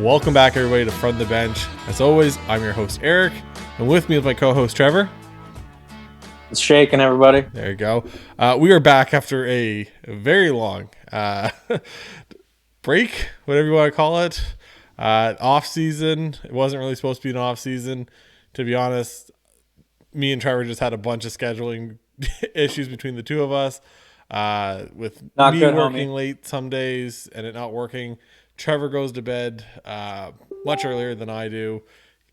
Welcome back, everybody, to From the Bench. As always, I'm your host, Eric, and with me is my co-host, Trevor. It's shaking, everybody. There you go. We are back after a very long break, whatever you want to call it. Off season. It wasn't really supposed to be an off season. To be honest, me and Trevor just had a bunch of scheduling issues between the two of us. With not me good, working homie. late some days and it not working. Trevor goes to bed much earlier than I do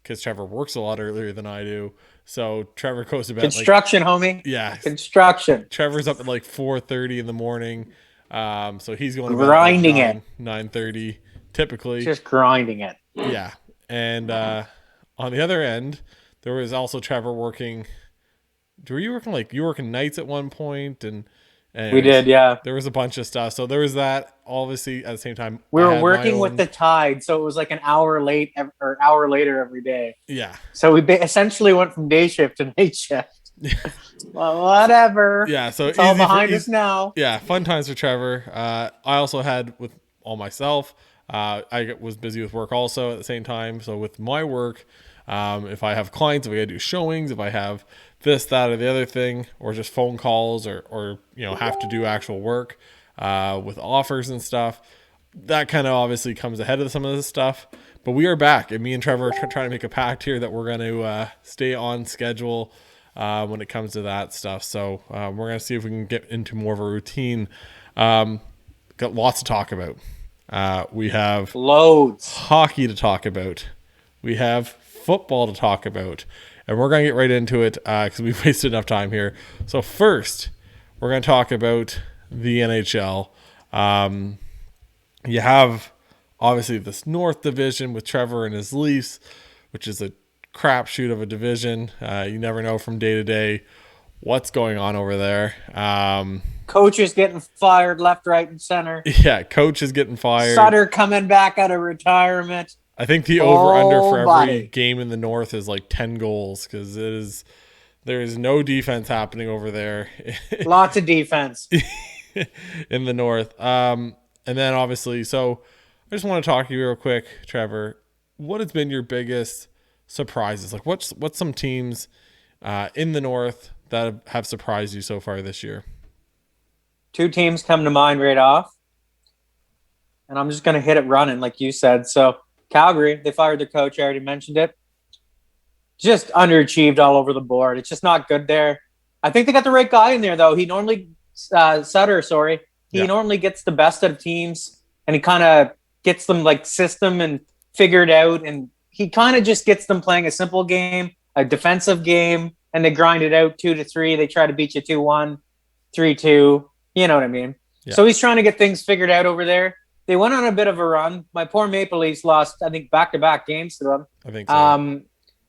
because Trevor works a lot earlier than I do. So Trevor goes to bed Construction, homie. Yeah. Construction. Trevor's up at 4:30 in the morning. So he's going to bed grinding at it. 9:30 typically. Just grinding it. Yeah. And on the other end, there was also Trevor working. Were you working you were working nights at one point and we did, yeah. There was a bunch of stuff. So there was that. Obviously, at the same time, we were working with the tide, so it was like an hour late or hour later every day. Yeah. So we essentially went from day shift to night shift. Well, whatever. Yeah. So it's all behind us now. Yeah. Fun times for Trevor. I also had with all myself. I was busy with work also at the same time. So with my work, if I have clients, if I gotta do showings, if I have this, that, or the other thing, or just phone calls or have to do actual work with offers and stuff, that kind of obviously comes ahead of some of this stuff. But we are back, and me and Trevor are trying to make a pact here that we're going to stay on schedule when it comes to that stuff. So we're going to see if we can get into more of a routine. Got lots to talk about. We have loads hockey to talk about. We have football to talk about. And we're going to get right into it because we've wasted enough time here. So first, we're going to talk about the NHL. You have, obviously, this North Division with Trevor and his Leafs, which is a crapshoot of a division. You never know from day to day what's going on over there. Coaches getting fired left, right, and center. Yeah, coach is getting fired. Sutter coming back out of retirement. I think the over-under for every game in the North is 10 goals because there is no defense happening over there. Lots of defense. In the North. And then obviously, so I just want to talk to you real quick, Trevor. What has been your biggest surprises? What's some teams in the North that have surprised you so far this year? Two teams come to mind right off. And I'm just going to hit it running like you said. So Calgary, they fired their coach. I already mentioned it. Just underachieved all over the board. It's just not good there. I think they got the right guy in there, though. He normally, Sutter, he normally gets the best out of teams, and he kind of gets them system and figured out. And he kind of just gets them playing a simple game, a defensive game, and they grind it out 2-3. They try to beat you 2-1, 3-2. You know what I mean? Yeah. So he's trying to get things figured out over there. They went on a bit of a run. My poor Maple Leafs lost, I think, back-to-back games to them. I think so.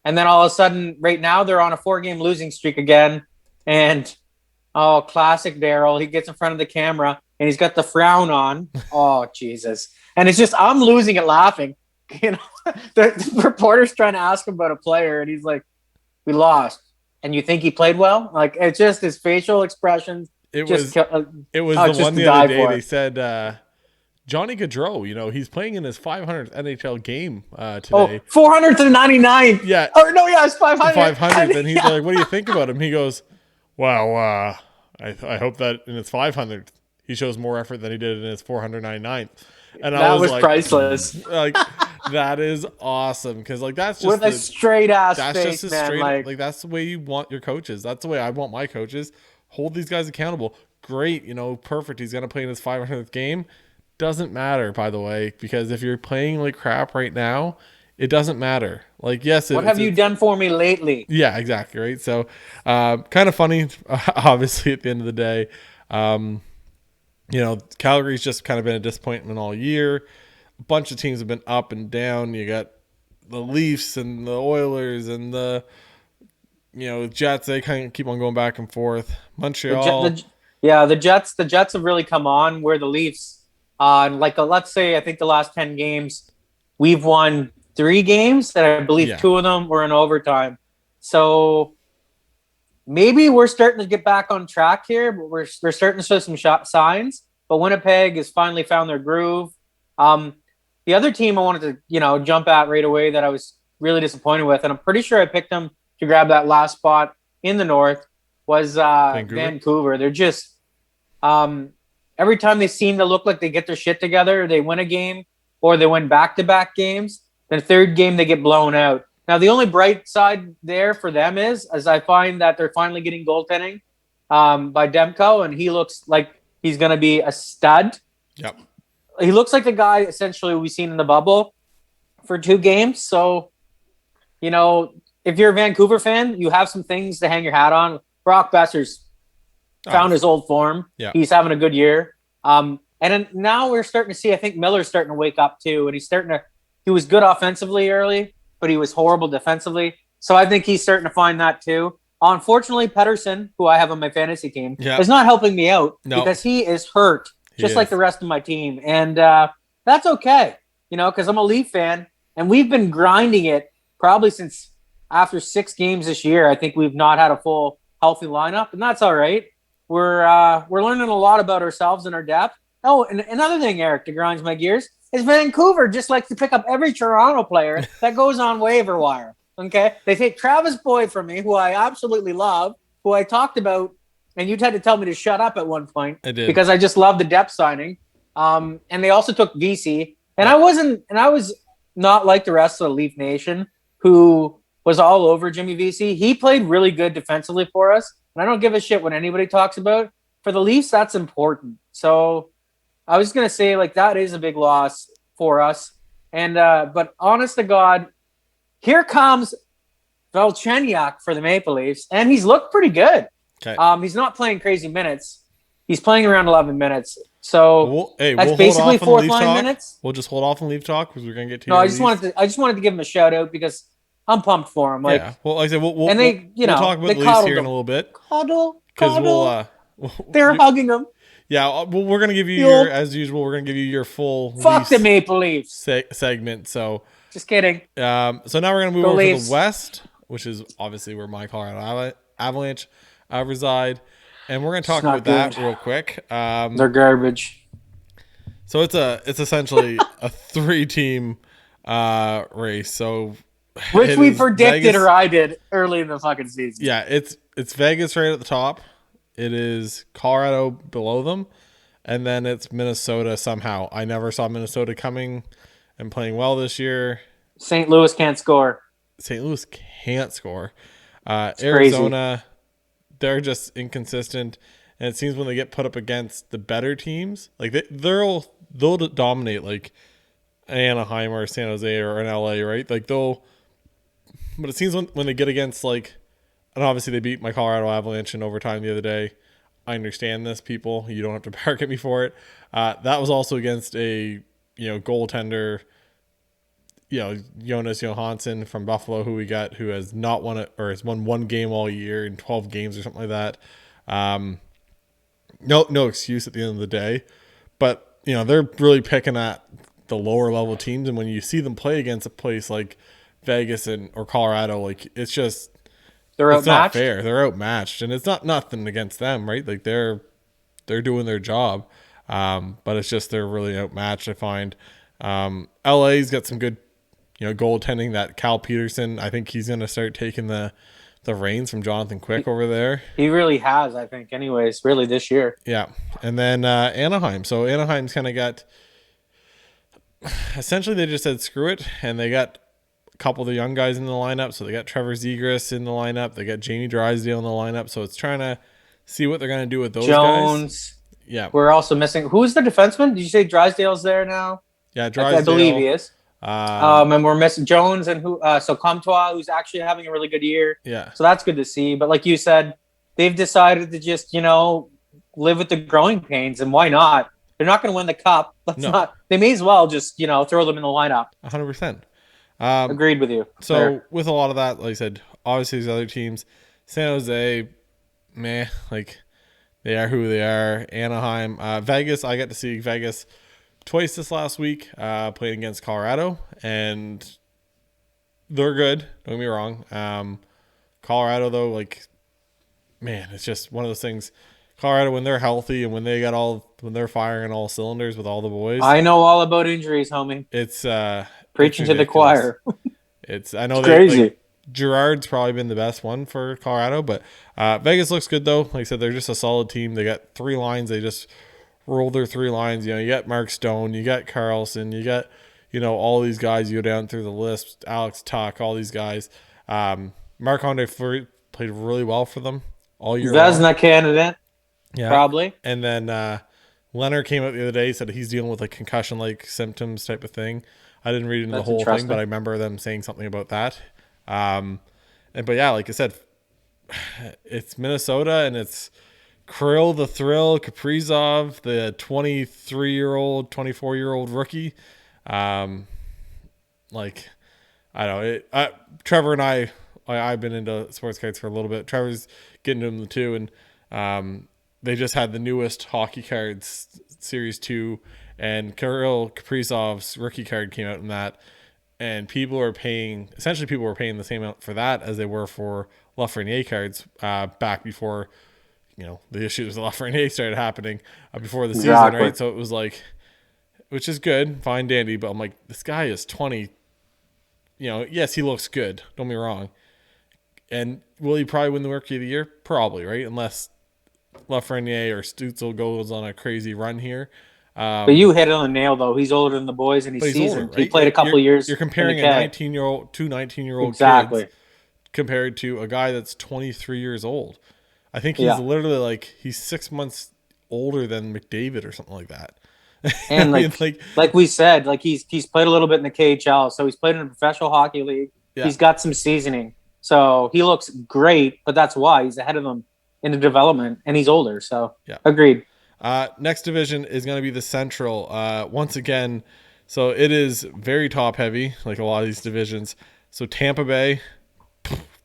And then all of a sudden, right now, they're on a 4-game losing streak again. And, classic Daryl. He gets in front of the camera, and he's got the frown on. Oh, Jesus. And it's just, I'm losing it laughing. The reporter's trying to ask him about a player, and he's like, we lost. And you think he played well? It's just his facial expressions. It was the one the other day they said... Johnny Gaudreau, he's playing in his 500th NHL game today. Oh, 499. Yeah. Oh, no, yeah, it's 500. 500th. And he's like, what do you think about him? He goes, well, I hope that in his 500th, he shows more effort than he did in his 499th. And that was priceless. That is awesome. Because, that's just with a straight-ass face, just a man. Straight, that's the way you want your coaches. That's the way I want my coaches. Hold these guys accountable. Great. Perfect. He's going to play in his 500th game. Doesn't matter, by the way, because if you're playing like crap right now, it doesn't matter. Yes. What have you done for me lately? Yeah, exactly. Right. So, kind of funny, obviously, at the end of the day. Calgary's just kind of been a disappointment all year. A bunch of teams have been up and down. You got the Leafs and the Oilers and the Jets. They kind of keep on going back and forth. Montreal. The Jets. The Jets have really come on. Where the Leafs. Let's say, I think the last 10 games, we've won 3 games, and I believe 2 of them were in overtime. So maybe we're starting to get back on track here, but we're starting to show some signs. But Winnipeg has finally found their groove. The other team I wanted to, jump at right away that I was really disappointed with, and I'm pretty sure I picked them to grab that last spot in the North, was Vancouver. They're just every time they seem to look like they get their shit together, they win a game or they win back-to-back games. Then the third game they get blown out. Now the only bright side there for them is I find that they're finally getting goaltending by Demko, and he looks like he's going to be a stud. Yep. He looks like the guy essentially we've seen in the bubble for 2 games. So, if you're a Vancouver fan, you have some things to hang your hat on. Brock Besser's found his old form. Yeah. He's having a good year. And then now we're starting to see, I think Miller's starting to wake up too. And he was good offensively early, but he was horrible defensively. So I think he's starting to find that too. Unfortunately, Pettersson, who I have on my fantasy team, is not helping me out because he is hurt. Just like the rest of my team. And that's okay, because I'm a Leaf fan, and we've been grinding it probably since after 6 games this year. I think we've not had a full healthy lineup, and that's all right. We're learning a lot about ourselves and our depth. Oh, and another thing, Eric, to grind my gears, is Vancouver just likes to pick up every Toronto player that goes on waiver wire, okay? They take Travis Boyd from me, who I absolutely love, who I talked about, and you had to tell me to shut up at one point. I did. Because I just love the depth signing. And they also took VC. And I was not like the rest of the Leaf Nation, who was all over Jimmy VC. He played really good defensively for us. And I don't give a shit what anybody talks about. For the Leafs, that's important. So I was going to say, that is a big loss for us. And but honest to God, here comes Galchenyuk for the Maple Leafs. And he's looked pretty good. Okay. He's not playing crazy minutes. He's playing around 11 minutes. So that's basically 4th line minutes. We'll just hold off on Leaf talk because we're gonna get to. No, I just wanted to give him a shout out because I'm pumped for him. Well, like I said, we'll talk about the Leafs here in a little bit. Cuddle. They're hugging him. Yeah, well, we're gonna give you as usual. We're gonna give you your full fuck the Maple Leafs segment. So just kidding. So now we're gonna move over to the West, which is obviously where my Colorado Avalanche reside, and we're going to talk about that real quick. They're garbage. So it's essentially a 3-team race. So which we predicted, Vegas, or I did early in the fucking season. Yeah, it's Vegas right at the top. It is Colorado below them, and then it's Minnesota somehow. I never saw Minnesota coming and playing well this year. St. Louis can't score. Arizona. Crazy. They're just inconsistent, and it seems when they get put up against the better teams, they'll dominate like Anaheim or San Jose or in LA, right? But it seems when they get against and obviously they beat my Colorado Avalanche in overtime the other day. I understand this, people. You don't have to bark at me for it. That was also against a goaltender. Jonas Johansson from Buffalo, who has not won it, or has won 1 game all year in 12 games or something like that. No excuse at the end of the day, but they're really picking at the lower level teams, and when you see them play against a place like Vegas or Colorado, it's just they're outmatched. Not fair. They're outmatched, and it's not nothing against them, right? They're doing their job, but it's just they're really outmatched. I find LA's got some good. Goaltending. That Cal Peterson, I think he's going to start taking the reins from Jonathan Quick over there. He really has, I think, anyways, really this year. Yeah. And then Anaheim. So Anaheim's kind of got, essentially they just said screw it, and they got a couple of the young guys in the lineup. So they got Trevor Zegras in the lineup. They got Jamie Drysdale in the lineup. So it's trying to see what they're going to do with those Jones. guys. Yeah. We're also missing, who's the defenseman? Did you say Drysdale's there now? Yeah, Drysdale. I believe he is. And we're missing Jones and Comtois, who's actually having a really good year. Yeah. So that's good to see. But like you said, they've decided to just, live with the growing pains, and why not? They're not going to win the cup. They may as well just, throw them in the lineup. 100%. Agreed with you. So there. With a lot of that, like I said, obviously these other teams, San Jose, they are who they are. Anaheim, Vegas, I got to see Vegas twice this last week, playing against Colorado, and they're good. Don't get me wrong. Colorado, though, it's just one of those things. Colorado, when they're healthy and when they're firing on all cylinders with all the boys, I know all about injuries, homie. it's Preaching to the ridiculous. choir. I know It's they like crazy. Girard's probably been the best one for Colorado, but Vegas looks good though. Like I said, they're just a solid team. They got three lines. They just roll their three lines. You got Mark Stone, you got Carlson, you got all these guys. You go down through the list, Alex Tuck, all these guys. Marc Andre Fleury played really well for them all year long. Vezina candidate, Yeah, probably. and then Leonard came out the other day, said he's dealing with like concussion-like symptoms type of thing. I didn't read into the That's whole thing, interesting. but I remember them saying something about that. But yeah, like I said, it's Minnesota and it's Krill the Thrill, Kaprizov, the 23-year-old, 24-year-old rookie. Like, I don't know. Trevor and I've been into sports cards for a little bit. Trevor's getting into them too, and they just had the newest hockey cards, Series 2, and Kirill Kaprizov's rookie card came out in that. And people were paying the same amount for that as they were for Lafreniere cards back before, the issues with Lafreniere started happening before the season, right? So it was like, which is good, fine, dandy. But I'm like, this guy is 20. Yes, he looks good. Don't get me wrong. And will he probably win the Rookie of the Year? Probably, right? Unless Lafreniere or Stützle goes on a crazy run here. But you hit it on the nail, though. He's older than the boys, and he's seasoned. Older, right? He played a couple years. You're comparing two 19-year-old exactly. kids compared to a guy that's 23 years old. I think he's literally like he's 6 months older than McDavid or something like that. And like we said, like he's played a little bit in the KHL, so he's played in a professional hockey league. Yeah. He's got some seasoning, so he looks great. But that's why he's ahead of them in the development, and he's older. So agreed. Next division is going to be the Central. Once again, so it is very top heavy, like a lot of these divisions. So Tampa Bay,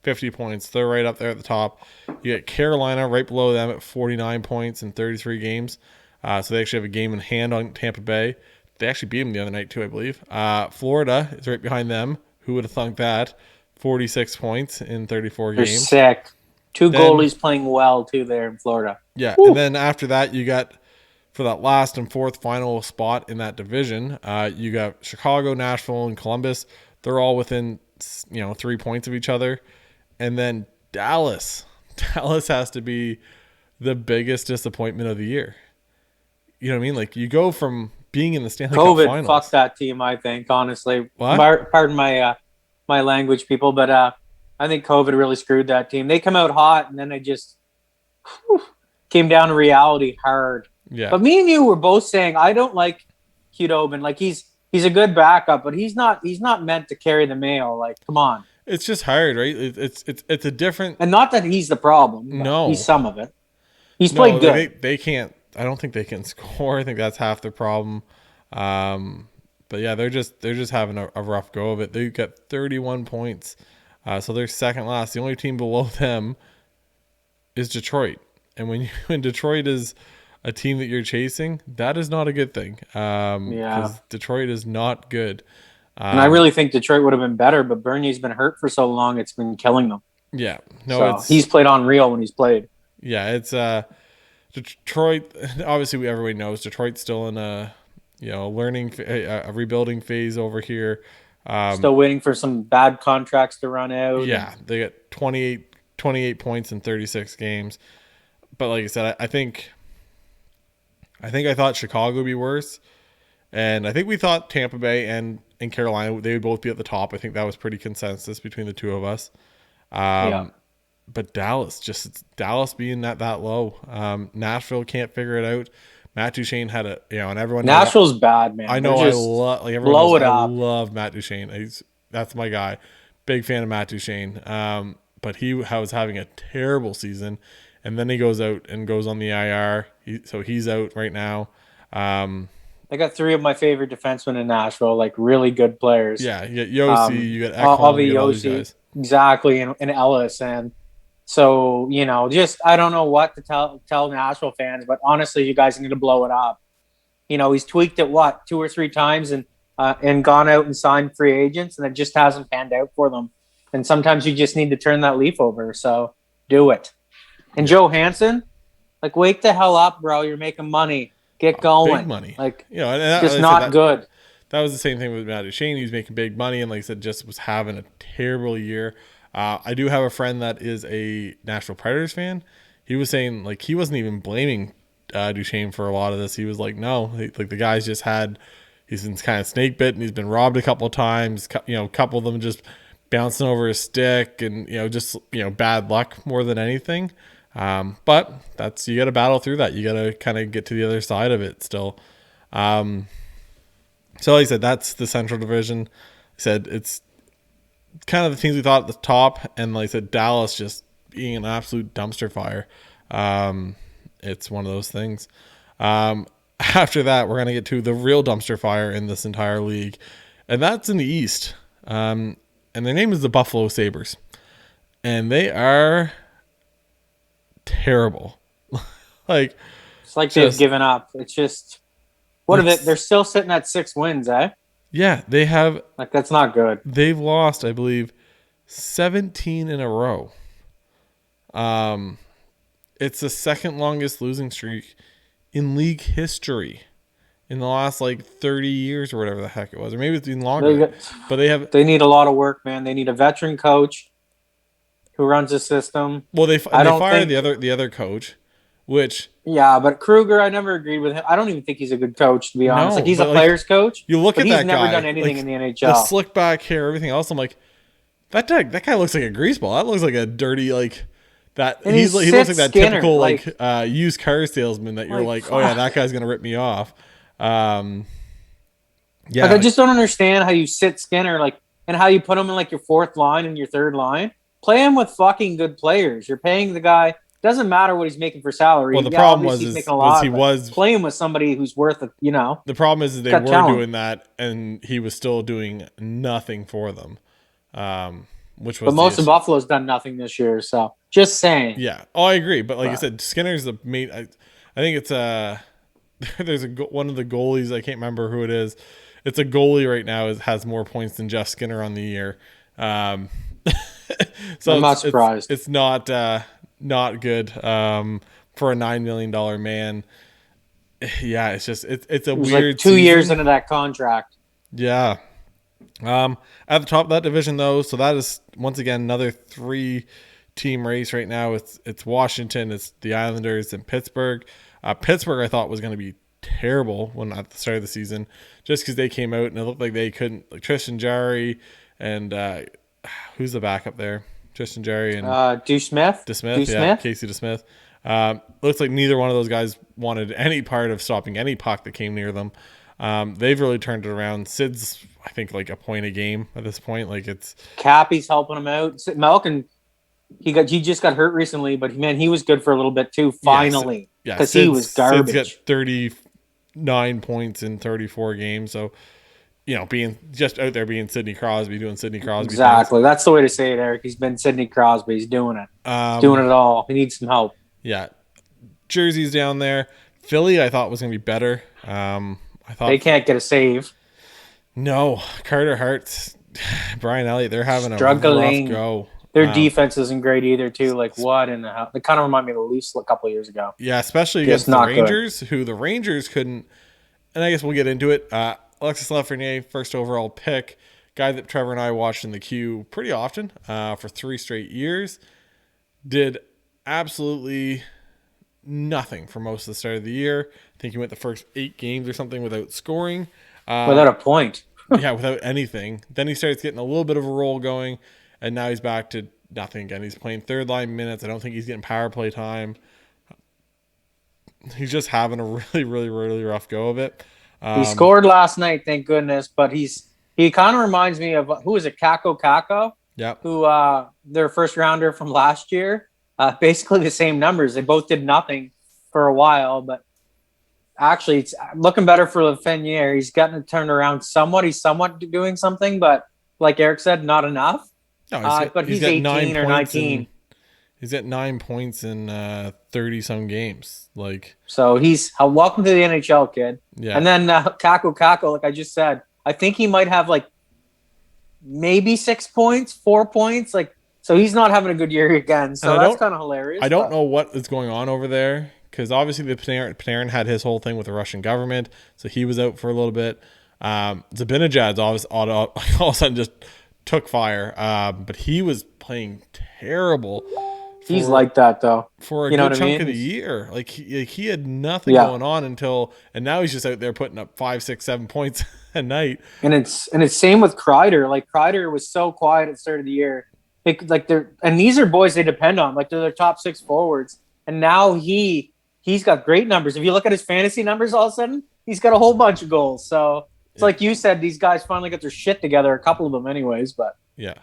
50 points. They're right up there at the top. You get Carolina right below them at 49 points in 33 games. So they actually have a game in hand on Tampa Bay. They actually beat them the other night too, I believe. Florida is right behind them. Who would have thunk that? 46 points in 34 games. They're sick. Two goalies playing well too there in Florida. Yeah, Woo. And then after that, you got for that last and fourth final spot in that division, you got Chicago, Nashville, and Columbus. They're all within 3 points of each other, and then Dallas. Dallas has to be the biggest disappointment of the year. You know what I mean? Like you go from being in the Stanley Cup Finals. COVID fucked that team. I think honestly. What? Pardon my my language, people, but I think COVID really screwed that team. They come out hot, and then they just came down to reality hard. Yeah. But me and you were both saying I don't like Khudobin. Like he's a good backup, but he's not meant to carry the mail. Like, come on. It's just hard, right? It's a different. And not that he's the problem. No, he's some of it. He's played good. They can't. I don't think they can score. I think that's half the problem. But yeah, they're just having a rough go of it. They got 31 points. So they're second last. The only team below them is Detroit. And when Detroit is a team that you're chasing, that is not a good thing. Because Detroit is not good. And I really think Detroit would have been better, but Bernier's been hurt for so long, it's been killing them. Yeah. No, he's played unreal when he's played. Yeah, it's Detroit. Obviously, everybody knows Detroit's still in a a rebuilding phase over here. Still waiting for some bad contracts to run out. Yeah, they got 28 points in 36 games. But like I said, I thought Chicago would be worse. And I think we thought Tampa Bay and Carolina, they would both be at the top. I think that was pretty consensus between the two of us. But Dallas being that low. Nashville can't figure it out. Matt Duchene had and everyone. Nashville's bad, man. I know. I love Matt Duchene. That's my guy. Big fan of Matt Duchene. But he was having a terrible season, and then he goes out and goes on the IR. So he's out right now. I got three of my favorite defensemen in Nashville, like really good players. Yeah, you got Yossi, you got Ekholm, you got all these guys. Exactly, and Ellis, and so just I don't know what to tell Nashville fans, but honestly, you guys need to blow it up. He's tweaked it 2 or 3 times and gone out and signed free agents, and it just hasn't panned out for them. And sometimes you just need to turn that leaf over. So do it. And Joe Hansen, Like, wake the hell up, bro. You're making money. Get going. Big money. Like, you know, and that, just like not good. That was the same thing with Matt Duchene. He was making big money, and like I said, just was having a terrible year. I do have a friend that is a Nashville Predators fan. He was saying like he wasn't even blaming Duchene for a lot of this. He was like, no, like the guy's just he's been kind of snake bit, and he's been robbed a couple of times. You know, a couple of them just bouncing over his stick, and just bad luck more than anything. But you got to battle through that. You got to kind of get to the other side of it still. So like I said, that's the Central Division. I said it's kind of the teams we thought at the top, and like I said, Dallas just being an absolute dumpster fire. It's one of those things. After that, we're going to get to the real dumpster fire in this entire league, and that's in the East. And their name is the Buffalo Sabres, and they are terrible. It's like they've given up. It's just they're still sitting at 6 wins, eh? Yeah, they have. Like, that's not good. They've lost, I believe, 17 in a row. It's the second longest losing streak in league history in the last 30 years or whatever the heck it was, or maybe it's even longer. But they need a lot of work, man. They need a veteran coach who runs the system. Well, they fired the other coach, which but Kruger, I never agreed with him. I don't even think he's a good coach, to be honest. He's a player's coach. You look at that guy. He's never done anything in the NHL. The slick back hair, everything else. I'm like, that guy looks like a greaseball. That looks like a dirty that. And he looks like that typical used car salesman that you're like, oh yeah, that guy's gonna rip me off. I just don't understand how you sit Skinner and how you put him in your fourth line and your third line. Play him with fucking good players. You're paying the guy. Doesn't matter what he's making for salary. Well, the problem was play him with somebody who's worth it. The problem is they were doing that, and he was still doing nothing for them. Which was. But most of Buffalo's done nothing this year. So just saying. Yeah. Oh, I agree. But I said, Skinner's the main. I think it's there's one of the goalies. I can't remember who it is. It's a goalie right now has more points than Jeff Skinner on the year. So I'm not surprised. It's not good for a $9 million man. Yeah, it's just it's a weird 2 years into that contract. Yeah. At the top of that division though, so that is once again another 3-team race right now. It's Washington, it's the Islanders, and Pittsburgh. Pittsburgh I thought was going to be terrible at the start of the season, just because they came out and it looked like they couldn't. Tristan Jarry and who's the backup there? Tristan Jarry and DeSmith. Casey DeSmith. Looks like neither one of those guys wanted any part of stopping any puck that came near them. They've really turned it around. Sid's, I think, a point a game at this point. It's Cappy's helping him out. Malkin, he just got hurt recently, but man, he was good for a little bit too. Finally, because he was garbage. Sid's got 39 points in 34 games. So, being just out there being Sidney Crosby, doing Sidney Crosby. Exactly. Things. That's the way to say it, Eric. He's been Sidney Crosby. He's doing it. Doing it all. He needs some help. Yeah. Jersey's down there. Philly, I thought was going to be better. I thought they can't get a save. No. Carter Hart, Brian Elliott, they're having a rough go. Their defense isn't great either, too. What in the hell? They kind of remind me of the Leafs a couple of years ago. Yeah, especially against the Rangers, who the Rangers couldn't. And I guess we'll get into it. Alexis Lafreniere, first overall pick, guy that Trevor and I watched in the queue pretty often for 3 straight years, did absolutely nothing for most of the start of the year. I think he went the first 8 games or something without scoring. Without a point. Yeah, without anything. Then he starts getting a little bit of a roll going, and now he's back to nothing again. He's playing third line minutes. I don't think he's getting power play time. He's just having a really, really, really rough go of it. He scored last night, thank goodness, but he kind of reminds me of, who is it, Kako? Yeah. Who, their first rounder from last year. Basically the same numbers. They both did nothing for a while, but actually it's looking better for Lafreniere. He's gotten it turned around somewhat. He's somewhat doing something, but like Eric said, not enough. No, but he's 18 or 19. He's at 9 points in 30-some games. So he's welcome to the NHL, kid. Yeah. And then Kako, like I just said, I think he might have maybe 6 points, 4 points. So he's not having a good year again. So that's kind of hilarious. I don't know what is going on over there, because obviously the Panarin had his whole thing with the Russian government, so he was out for a little bit. Zibanejad's all of a sudden just took fire, but he was playing terrible. He's like that though. For a You know good what I chunk mean? of the year. Like he had nothing Yeah. going on and now he's just out there putting up 5, 6, 7 points a night. And it's same with Kreider. Like Kreider was so quiet at the start of the year. And these are boys they depend on. Like they're their top 6 forwards. And now he's got great numbers. If you look at his fantasy numbers, all of a sudden he's got a whole bunch of goals. So it's like you said, these guys finally got their shit together. A couple of them, anyways. But yeah,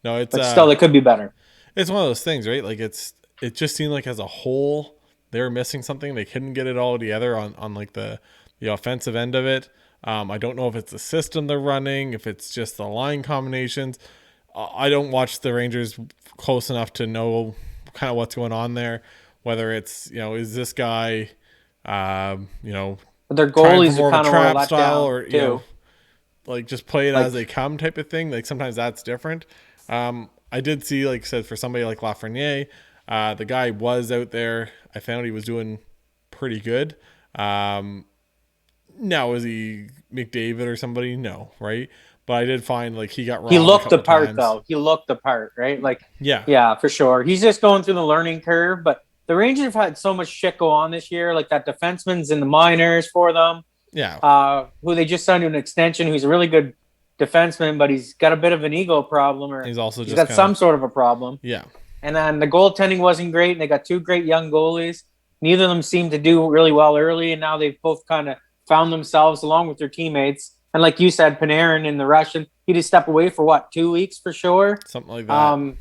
no, but still, they could be better. It's one of those things, right? Like it just seemed like as a whole they were missing something. They couldn't get it all together on like the offensive end of it. I don't know if it's the system they're running, if it's just the line combinations. I don't watch the Rangers close enough to know kind of what's going on there. Whether it's, is this guy, But their goalies are kind of trap let style, down or too. like just play it as they come type of thing. Like sometimes that's different. I did see, like I said, for somebody like Lafreniere, the guy was out there. I found he was doing pretty good. Now, is he McDavid or somebody? No, right? But I did find like he got wrong. He looked the part times. though. He looked the part, right? Like yeah, for sure. He's just going through the learning curve. But the Rangers have had so much shit go on this year. Like that defenseman's in the minors for them. Yeah. Who they just signed to an extension. Who's a really good defenseman, but he's got a bit of an ego problem, or he's got some sort of a problem. Yeah. And then the goaltending wasn't great, and they got 2 great young goalies. Neither of them seemed to do really well early, and now they've both kind of found themselves along with their teammates. And like you said, Panarin and the Russian, he did step away for 2 weeks for sure? Something like that.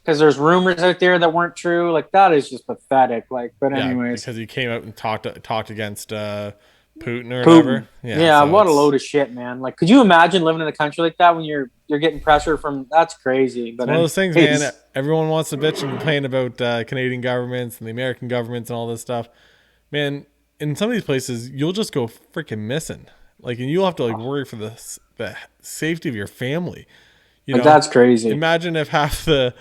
Because there's rumors out there that weren't true. Like, that is just pathetic. Like, but anyways. Because he came out and talked against Putin or whatever. Yeah, so what a load of shit, man. Like, could you imagine living in a country like that when you're getting pressure from? That's crazy. But one of those things, man. Everyone wants to bitch and complain about Canadian governments and the American governments and all this stuff. Man, in some of these places, you'll just go freaking missing. Like, and you'll have to worry for the safety of your family. That's crazy. Imagine if half the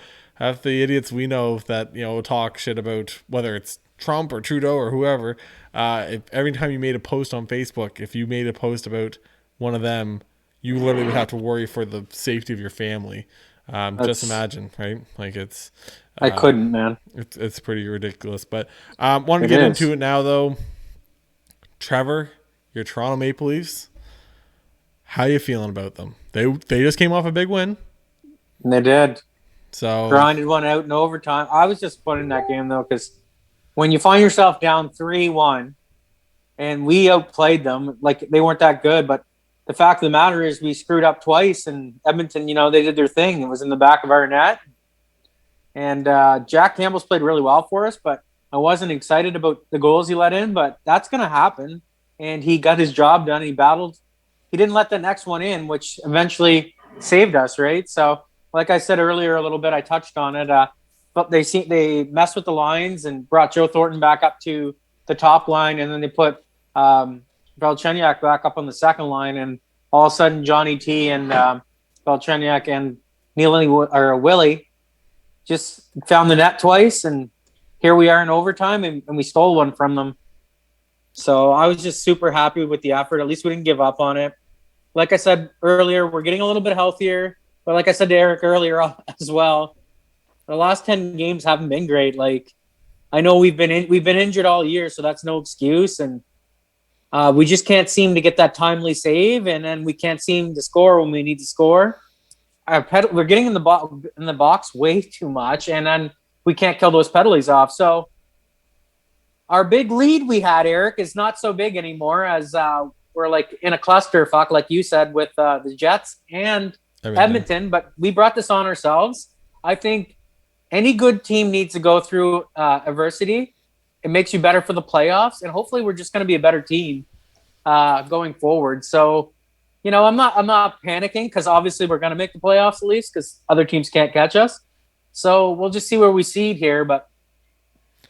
idiots we know that talk shit about whether it's Trump or Trudeau or whoever, if every time you made a post on Facebook, if you made a post about one of them, you literally would have to worry for the safety of your family. Just imagine, right? Like it's I couldn't, man. It's pretty ridiculous. But want to get into it now though. Trevor, your Toronto Maple Leafs, how you feeling about them? They just came off a big win. And they did. So grinded one out in overtime. I was disappointed in that game though, because when you find yourself down 3-1 and we outplayed them, like they weren't that good, but the fact of the matter is we screwed up twice, and Edmonton, they did their thing. It was in the back of our net. And Jack Campbell's played really well for us, but I wasn't excited about the goals he let in, but that's going to happen. And he got his job done. He battled. He didn't let the next one in, which eventually saved us, right? So, like I said earlier a little bit, I touched on it. But they messed with the lines and brought Joe Thornton back up to the top line, and then they put Galchenyuk back up on the second line, and all of a sudden Johnny T and Galchenyuk and Willie just found the net twice, and here we are in overtime, and we stole one from them. So I was just super happy with the effort. At least we didn't give up on it. Like I said earlier, we're getting a little bit healthier, but like I said to Eric earlier as well, the last 10 games haven't been great. Like, I know we've been injured all year, so that's no excuse, and we just can't seem to get that timely save, and then we can't seem to score when we need to score. We're getting in the box way too much, and then we can't kill those penalties off. So our big lead we had, Eric, is not so big anymore, as we're like in a clusterfuck, like you said, with the Jets and Edmonton. But we brought this on ourselves. I think any good team needs to go through adversity. It makes you better for the playoffs, and hopefully we're just going to be a better team going forward. So, I'm not panicking, because obviously we're going to make the playoffs at least, because other teams can't catch us. So we'll just see where we seed here, but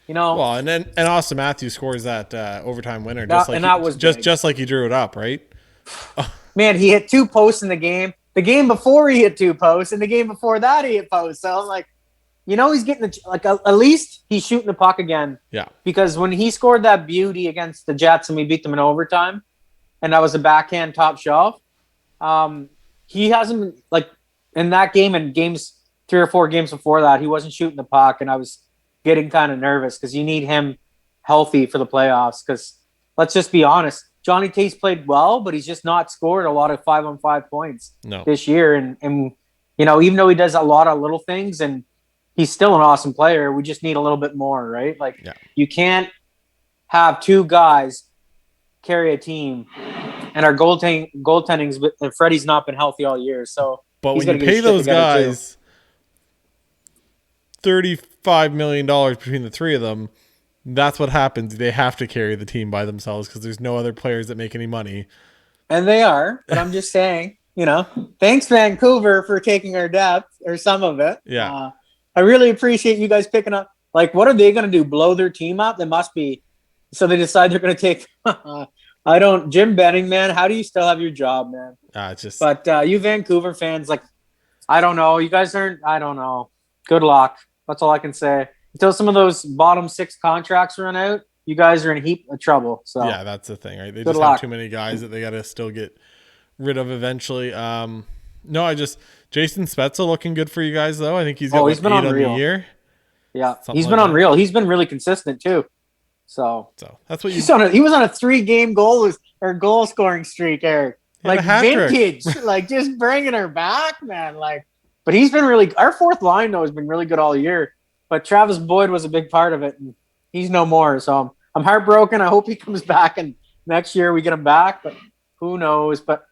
Well, and Austin Matthews scores that overtime winner, just like he drew it up, right? Man, he hit 2 posts in the game. The game before he hit 2 posts, and the game before that he hit posts. So I was like, you know he's getting at least he's shooting the puck again. Yeah. Because when he scored that beauty against the Jets and we beat them in overtime, and that was a backhand top shelf, he hasn't been, like, in that game and games 3 or 4 games before that, he wasn't shooting the puck, and I was getting kind of nervous because you need him healthy for the playoffs. Because let's just be honest, Johnny Tate's played well, but he's just not scored a lot of 5-on-5 points this year. And you know, even though he does a lot of little things and he's still an awesome player, we just need a little bit more, right? Like, you can't have 2 guys carry a team, and our goaltending's, and Freddie's not been healthy all year. So, but when you pay those guys $35 million between the 3 of them, that's what happens. They have to carry the team by themselves because there's no other players that make any money. And they are, but I'm just saying, you know, thanks Vancouver for taking our depth, or some of it. Yeah. I really appreciate you guys picking up. Like, what are they going to do? Blow their team up? They must be. So they decide they're going to take. Jim Benning, man. How do you still have your job, man? But you Vancouver fans, like, I don't know. You guys aren't. I don't know. Good luck. That's all I can say. Until some of those bottom 6 contracts run out, you guys are in a heap of trouble. So yeah, that's the thing, right? They just have too many guys that they got to still get rid of eventually. Jason Spezza looking good for you guys though. I think he's got he's been 8 unreal. on the year. Yeah, he's been unreal. He's been really consistent too. So that's what he was on a 3-game goal scoring streak, Eric. Like vintage, like just bringing her back, man. Like, but he's been really. Our 4th line though has been really good all year. But Travis Boyd was a big part of it, and he's no more. So I'm heartbroken. I hope he comes back, and next year we get him back. But who knows? But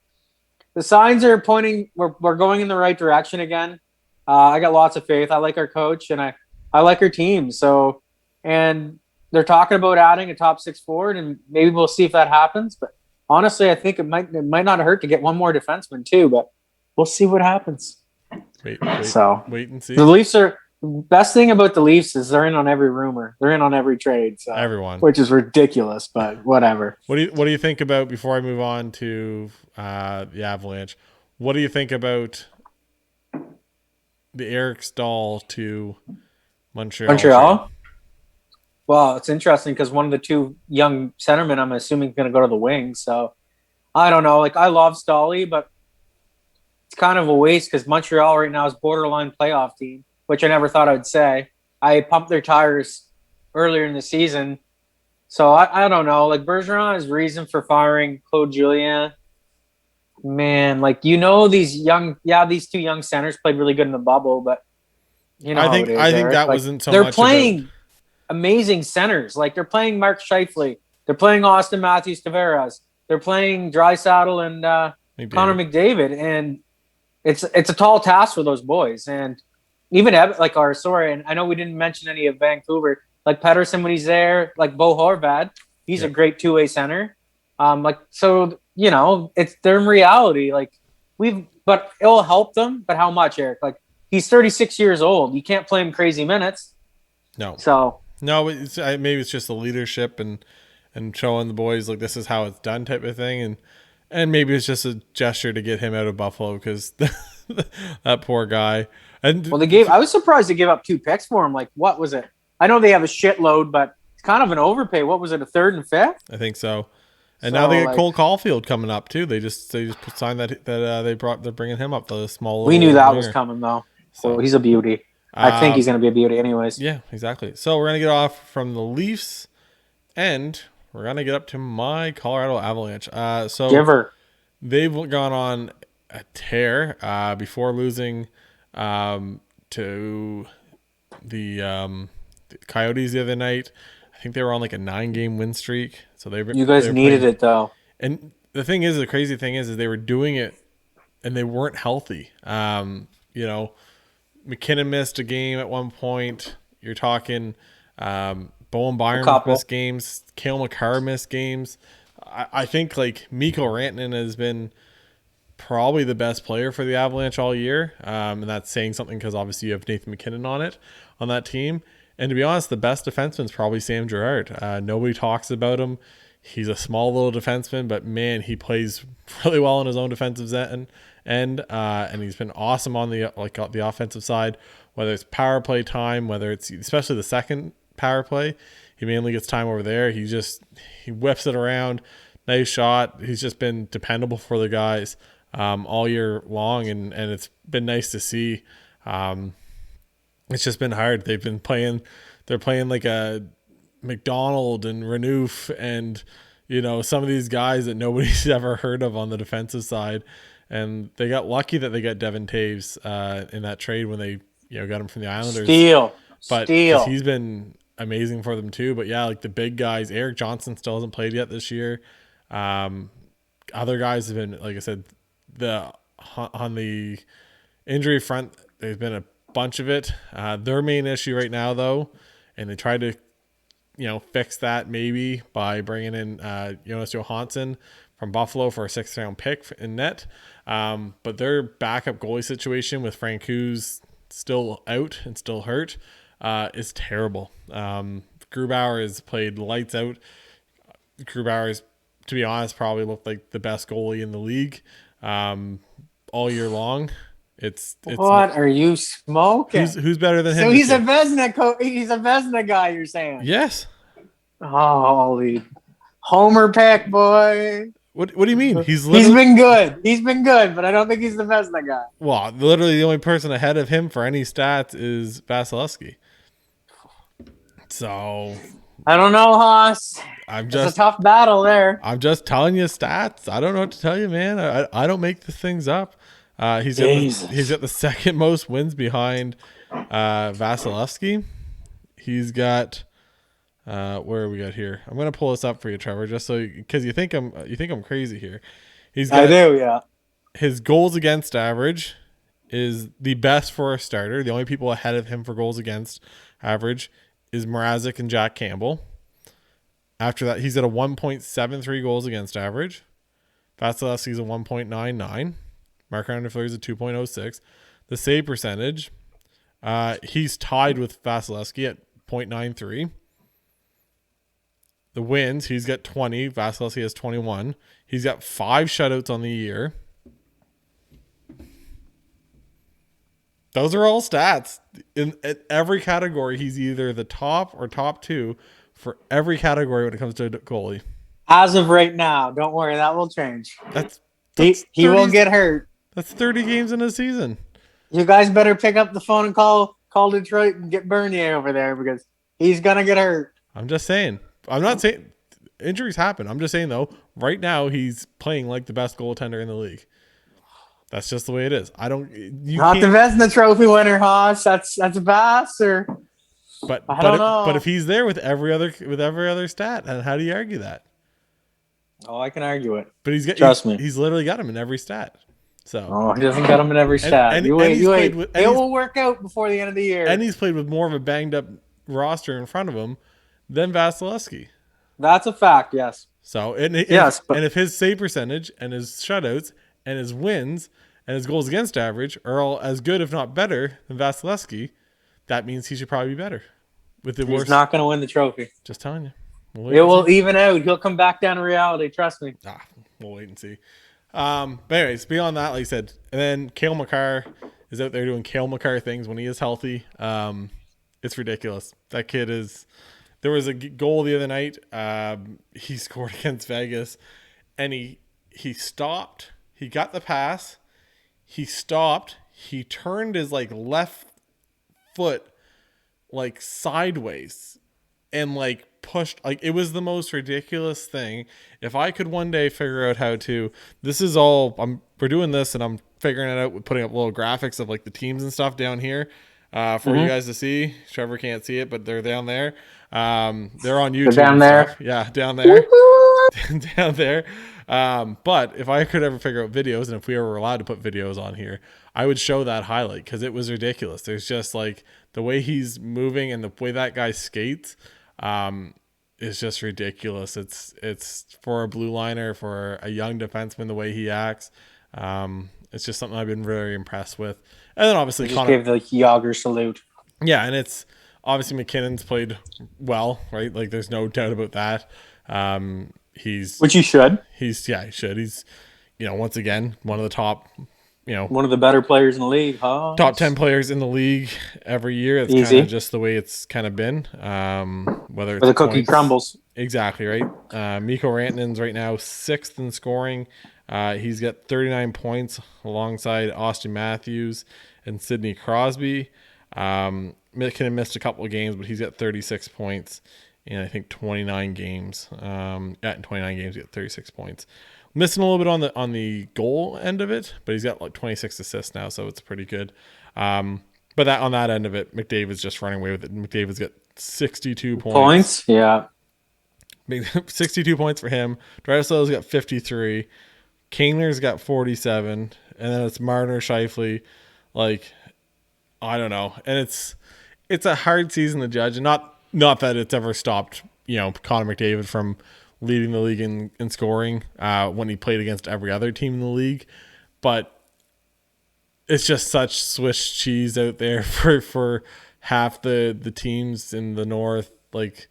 the signs are pointing. We're going in the right direction again. I got lots of faith. I like our coach, and I like our team. So, and they're talking about adding a top 6 forward, and maybe we'll see if that happens. But honestly, I think it might not hurt to get one more defenseman too. But we'll see what happens. Wait and see. The Leafs are. Best thing about the Leafs is they're in on every rumor. They're in on every trade. So, everyone, which is ridiculous, but whatever. What do you think about, before I move on to the Avalanche? What do you think about the Eric Staal to Montreal? Well, it's interesting because one of the 2 young centermen, I'm assuming, is going to go to the wings. So I don't know. Like, I love Stolly, but it's kind of a waste because Montreal right now is borderline playoff team, which I never thought I'd say. I pumped their tires earlier in the season. So I don't know. Like, Bergeron's reason for firing Claude Julien, man, like, you know, these 2 young centers played really good in the bubble, but you know, I think that wasn't so much. They're playing amazing centers. Like, they're playing Mark Scheifele. They're playing Austin Matthews Tavares. They're playing Draisaitl and Connor McDavid. And it's a tall task for those boys. And even and I know we didn't mention any of Vancouver, like Pettersson when he's there, like Bo Horvat, he's a great 2-way center. So, you know, it's their reality. Like, but it'll help them. But how much, Eric? Like, he's 36 years old. You can't play him crazy minutes. No. So no, maybe it's just the leadership and showing the boys, like, this is how it's done type of thing, and maybe it's just a gesture to get him out of Buffalo because that poor guy. And I was surprised they gave up 2 picks for him. Like, what was it? I know they have a shitload, but it's kind of an overpay. What was it, a 3rd and 5th? I think so. And now they get Cole Caulfield coming up too. They just signed they're bringing him up, the small. We knew that was coming though. So he's a beauty. I think he's going to be a beauty anyways. Yeah, exactly. So we're going to get off from the Leafs, and we're going to get up to my Colorado Avalanche. They've gone on a tear before losing to the Coyotes the other night. I think they were on like a 9-game win streak. So you guys needed it though. And the crazy thing is they were doing it and they weren't healthy. You know, McKinnon missed a game at one point. You're talking Bowen Byron missed games. Cale Makar missed games. I think like Mikko Rantanen has been probably the best player for the Avalanche all year. And that's saying something because obviously you have Nathan McKinnon on that team. And to be honest, the best defenseman is probably Sam Girard. Nobody talks about him. He's a small little defenseman, but man, he plays really well in his own defensive end. end, and he's been awesome on the offensive side, whether it's power play time, whether it's especially the second power play. He mainly gets time over there. He whips it around. Nice shot. He's just been dependable for the guys all year long, and it's been nice to see. It's just been hard. They're playing like a McDonald and Renouf and, some of these guys that nobody's ever heard of on the defensive side. And they got lucky that they got Devin Taves in that trade when they, got him from the Islanders. Steal. But he's been amazing for them too. But yeah, like the big guys, Eric Johnson still hasn't played yet this year. Other guys have been, like I said, on the injury front, there's been a bunch of it. Their main issue right now, though, and they tried to, fix that maybe by bringing in Jonas Johansson from Buffalo for a 6th-round pick in net. But their backup goalie situation with Francouz still out and still hurt is terrible. Grubauer has played lights out. Grubauer is, to be honest, probably looked like the best goalie in the league all year long. It's what are you smoking? Who's better than him? So he's a Vezina he's a Vezina guy, you're saying? Yes. Holy homer pick, boy. What do you mean? He's been good. He's been good, but I don't think he's the Vezina guy. Well, literally the only person ahead of him for any stats is Vasilevsky. So I don't know, Haas. It's a tough battle there. I'm just telling you stats. I don't know what to tell you, man. I don't make these things up. He's got the second most wins behind Vasilevsky. He's got where are we got here? I'm gonna pull this up for you, Trevor, just so because you think I'm crazy here. I do, yeah. His goals against average is the best for a starter. The only people ahead of him for goals against average is Mrazek and Jack Campbell. After that, he's at a 1.73 goals against average. Vasilevsky's a 1.99. Marc-Andre Fleury's a 2.06. The save percentage, he's tied with Vasilevsky at 0.93. The wins, he's got 20. Vasilevsky has 21. He's got 5 shutouts on the year. Those are all stats. In every category, he's either the top or top 2 for every category when it comes to goalie. As of right now, don't worry, that will change. That's he will get hurt. That's 30 games in a season. You guys better pick up the phone and call Detroit and get Bernier over there because he's gonna get hurt. I'm just saying. I'm not saying injuries happen. I'm just saying though, right now he's playing like the best goaltender in the league. That's just the way it is. Not the Vezina Trophy winner, Haas. That's a Bass or. But I don't know. But if he's there with every other stat, and how do you argue that? Oh, I can argue it. But trust me. He's literally got him in every stat. So he doesn't got him in every stat. You wait. It will work out before the end of the year. And he's played with more of a banged up roster in front of him than Vasilevsky. That's a fact. Yes. So if his save percentage and his shutouts and his wins and his goals against average are all as good, if not better, than Vasilevsky, that means he should probably be better. He's not going to win the trophy. Just telling you. It will even out. He'll come back down to reality. Trust me. We'll wait and see. But anyways, beyond that, like I said, and then Cale Makar is out there doing Cale Makar things when he is healthy. It's ridiculous. That kid is. There was a goal the other night. He scored against Vegas, and he stopped. He got the pass. He stopped. He turned his left foot sideways and pushed. It was the most ridiculous thing. If I could one day figure out how to, this is all we're doing this, and I'm figuring it out with putting up little graphics of the teams and stuff down here for you guys to see. Trevor can't see it, but they're down there. They're on YouTube. They're down there. Yeah, down there. Down there. But if I could ever figure out videos, and if we ever were allowed to put videos on here, I would show that highlight because it was ridiculous. There's just the way he's moving and the way that guy skates is just ridiculous. It's for a blue liner, for a young defenseman, the way he acts. It's just something I've been very impressed with. And then obviously just gave the Yager salute. Yeah, and it's obviously McKinnon's played well, right? There's no doubt about that. Which he should. He should. He's, once again, one of the top one of the better players in the league, huh? top 10 players in the league every year. It's kind of just the way it's kind of been. Whether it's where the cookie crumbles. Exactly, right? Mikko Rantanen's right now 6th in scoring. He's got 39 points alongside Austin Matthews and Sidney Crosby. McKinnon missed a couple of games, but he's got 36 points in, I think, 29 games. In 29 games, he got 36 points. Missing a little bit on the goal end of it, but he's got like 26 assists now, so it's pretty good. But that on that end of it, McDavid's just running away with it. McDavid's got 62 points. Yeah. 62 points for him. Draisaitl's got 53. Kaner's got 47. And then it's Marner, Scheifele. Like, I don't know. And it's a hard season to judge. And not that it's ever stopped, Connor McDavid from leading the league in scoring when he played against every other team in the league. But it's just such Swiss cheese out there for half the teams in the North. Like,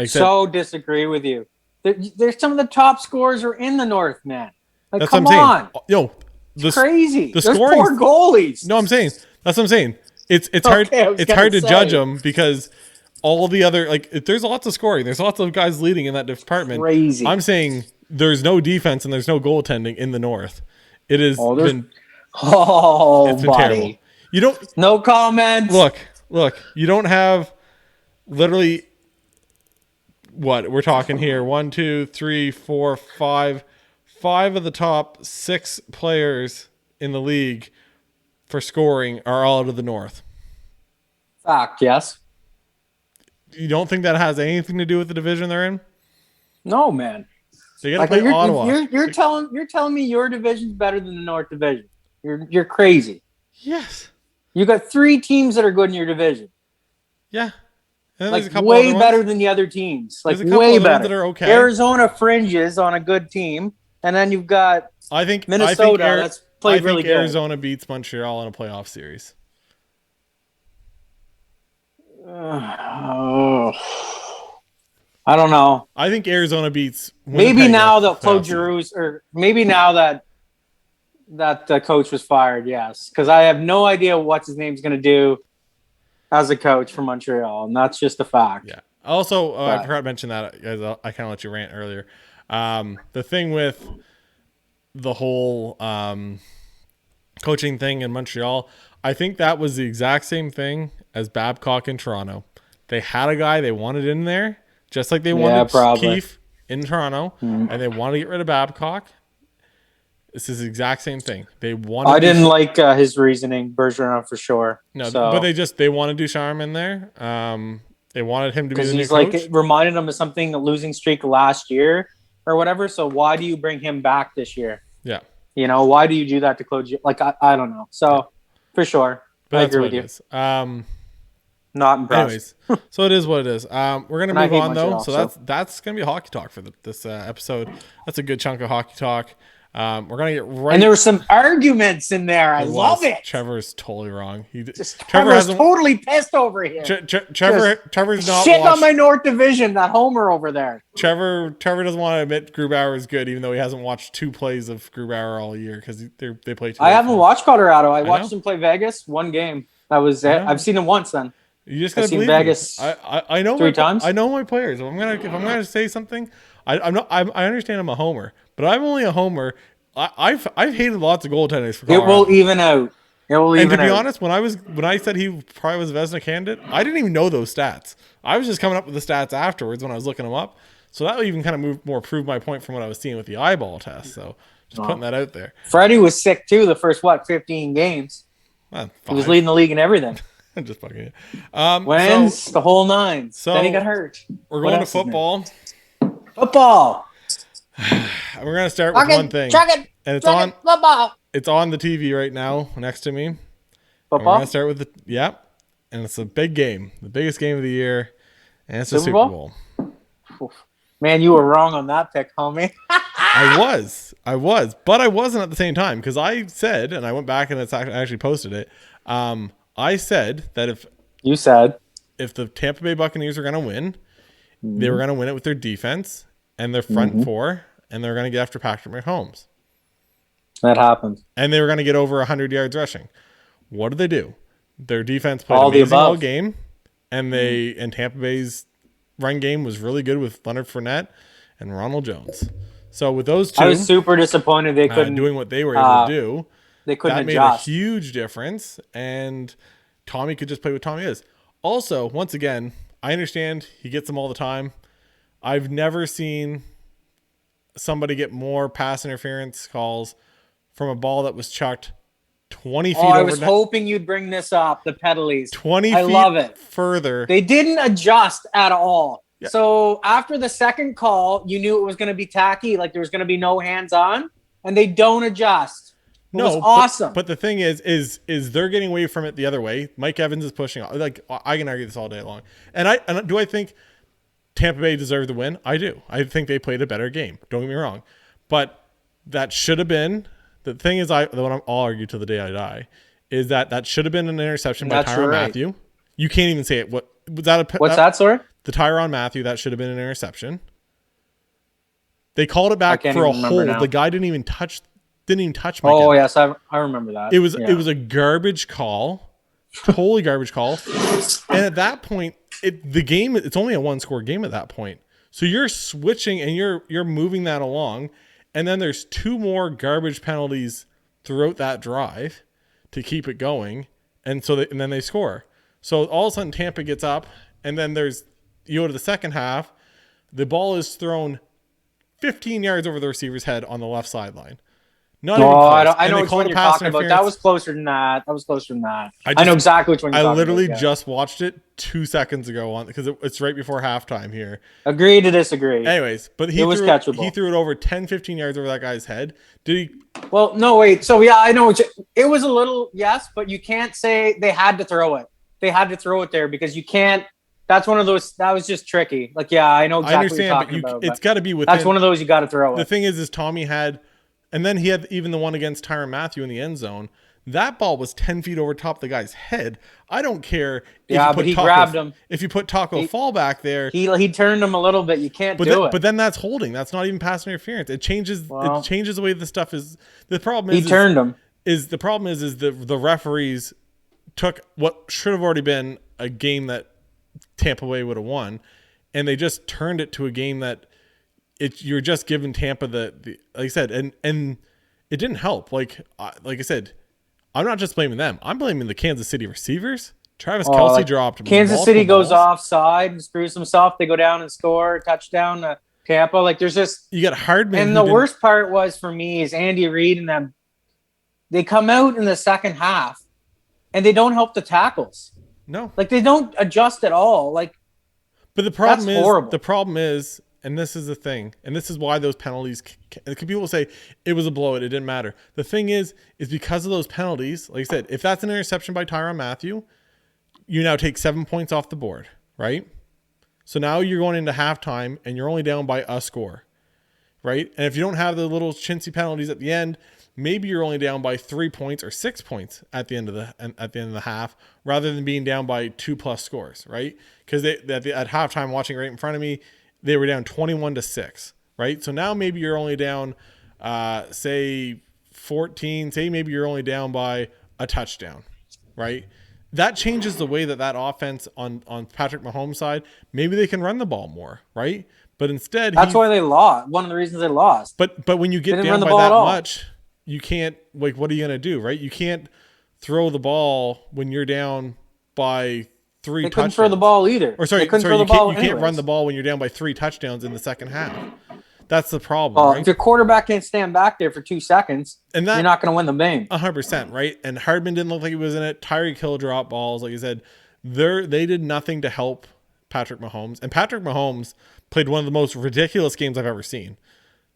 so disagree with you. There's some of the top scorers are in the North, man. Like, that's come what I'm on. saying. Yo, it's crazy. There's scoring, poor goalies. No, I'm saying that's what I'm saying. It's hard. It's hard to judge them because all the other, like, there's lots of scoring. There's lots of guys leading in that department. Crazy. I'm saying there's no defense and there's no goaltending in the North. It has been. It's been terrible. You don't. No comment. Look. You don't have literally. What we're talking here? 1, 2, 3, 4, 5. 5 of the top 6 players in the league for scoring are all out of the North. Fact, yes. You don't think that has anything to do with the division they're in? No, man. So you got to play Ottawa. You're telling me your division's better than the North Division. You're crazy. Yes. You got 3 teams that are good in your division. Yeah. Like way better than the other teams. Like way better. That are okay. Arizona fringes on a good team, and then you've got Minnesota that's played really good. Arizona beats Montreal in a playoff series. I don't know. I think Arizona beats. Maybe now that Claude Giroux's, or maybe now that the coach was fired. Yes, because I have no idea what his name's going to do as a coach for Montreal, and that's just a fact. Yeah. Also, I forgot to mention that, guys. I kind of let you rant earlier. The thing with the whole coaching thing in Montreal, I think that was the exact same thing as Babcock in Toronto. They had a guy they wanted in there, just like they wanted Keefe in Toronto, and they wanted to get rid of Babcock. This is the exact same thing. They wanted. I didn't like his reasoning, Bergeron, for sure. No, but they wanted Ducharme in there. They wanted him to be the new coach. Because he's like reminded them of something, a losing streak last year or whatever. So why do you bring him back this year? Yeah. Why do you do that to Claude? Like I don't know. So for sure, but I agree with you. Is. Not impressed. Anyways, so it is what it is. We're gonna move on though. So that's gonna be hockey talk for this episode. That's a good chunk of hockey talk. We're gonna get right. And there were some arguments in there. I love it. Trevor's totally wrong. Trevor's totally pissed over here. Trevor's not shit on my North Division. That homer over there. Trevor doesn't want to admit Grubauer is good, even though he hasn't watched 2 plays of Grubauer all year because they play. I haven't watched Colorado. I watched them play Vegas 1 game. That was it. I've seen them once. Then you just gotta believe Vegas. I know 3 times. I know my players. If I'm gonna say something, I understand I'm a homer, but I'm only a homer. I've hated lots of goaltenders for Colorado. It will even out. And to be honest, when I said he probably was a Vezina candidate, I didn't even know those stats. I was just coming up with the stats afterwards when I was looking them up. So that would even kind of prove my point from what I was seeing with the eyeball test. So just putting that out there. Freddie was sick too the first 15 games. He was leading the league in everything. I'm just fucking you. Wins the whole 9. So then he got hurt. We're going to football. Football. We're gonna start with one thing, and it's on football. It's on the TV right now next to me. Football. We're gonna start with and it's a big game, the biggest game of the year, and it's the Super Bowl. Man, you were wrong on that pick, homie. I was, but I wasn't at the same time because I said, and I went back and I actually posted it. I said that if the Tampa Bay Buccaneers are gonna win, they were gonna win it with their defense and their front 4, and they're going to get after Patrick Mahomes. That happened. And they were going to get over 100 yards rushing. What did they do? Their defense played All the amazing all above. game, and Tampa Bay's run game was really good with Leonard Fournette and Ronald Jones. So with those two, I was super disappointed they couldn't doing what they were able to do. They couldn't that adjust. Made a huge difference, and Tommy could just play what Tommy is. Also, once again, I understand he gets them all the time. I've never seen somebody get more pass interference calls from a ball that was chucked 20 feet over. I was hoping you'd bring this up, the penalties. 20 I feet love it. Further. They didn't adjust at all. Yeah. So after the second call, you knew it was going to be tacky, like there was going to be no hands on, and they don't adjust. It was awesome. But the thing is they're getting away from it the other way. Mike Evans is pushing. Like, I can argue this all day long. And I think Tampa Bay deserved the win? I do. I think they played a better game. Don't get me wrong. But that should have been, the thing is, I'll argue till the day I die, is that should have been an interception by Tyrann Mathieu. You can't even say it. What was that? What's that, sorry? The Tyrann Mathieu, that should have been an interception. They called it back for a hold. The guy didn't even touch Mike Evans. Yes, I remember that. It was a garbage call. Totally garbage call. And at that point, it's only a one-score game at that point. So you're switching and you're moving that along, and then there's two more garbage penalties throughout that drive to keep it going, and then they score. So all of a sudden Tampa gets up, and then you go to the second half, the ball is thrown 15 yards over the receiver's head on the left sideline. I know which one you're talking about. That was closer than that. I know exactly which one you're talking about. I literally just watched it 2 seconds ago because it's right before halftime here. Agree to disagree. Anyways, but it was catchable. He threw it over 10, 15 yards over that guy's head. Did he? Well, no, wait. So, yeah, I know. It was a little, yes, but you can't say they had to throw it. They had to throw it there because you can't. That's one of those. That was just tricky. Like, yeah, I know exactly what you're talking about. It's got to be within. That's one of those you got to throw it. The thing is Tommy had. And then he had even the one against Tyrann Mathieu in the end zone. That ball was 10 feet over top the guy's head. I don't care. But he grabbed him. If you put Taco Fall back there. He turned him a little bit. You can't do it. But then that's holding. That's not even pass interference. It changes the way the stuff is. The problem is. He turned him. The problem is the referees took what should have already been a game that Tampa Bay would have won, and they just turned it to a game that you're just giving Tampa the like I said, and it didn't help. Like I said, I'm not just blaming them. I'm blaming the Kansas City receivers. Travis Kelce dropped. Kansas City goes offside and screws himself. They go down and score touchdown to Tampa. Like there's just you got Hardman. And the worst part was for me is Andy Reid and them. They come out in the second half, and they don't help the tackles. No, like they don't adjust at all. Like, but the problem is horrible. The problem is. And this is the thing, and this is why those penalties. People say it was a blowout; it didn't matter. The thing is because of those penalties. Like I said, if that's an interception by Tyrann Mathieu, you now take 7 points off the board, right? So now you're going into halftime, and you're only down by a score, right? And if you don't have the little chintzy penalties at the end, maybe you're only down by 3 points or 6 points at the end of the half, rather than being down by 2+ scores, right? Because at halftime, watching right in front of me. They were down 21-6, right? So now maybe you're only down, say 14. Say maybe you're only down by a touchdown, right? That changes the way that offense on Patrick Mahomes' side. Maybe they can run the ball more, right? But instead, that's why they lost. One of the reasons they lost. But when you get down by that much, you can't. Like, what are you gonna do, right? You can't throw the ball when you're down by. They couldn't throw the ball either. Or you can't run the ball when you're down by 3 touchdowns in the second half. That's the problem. Right? If your quarterback can't stand back there for 2 seconds, you're not going to win the game. 100%, right? And Hardman didn't look like he was in it. Tyreek Hill dropped balls, like you said. They did nothing to help Patrick Mahomes. And Patrick Mahomes played one of the most ridiculous games I've ever seen.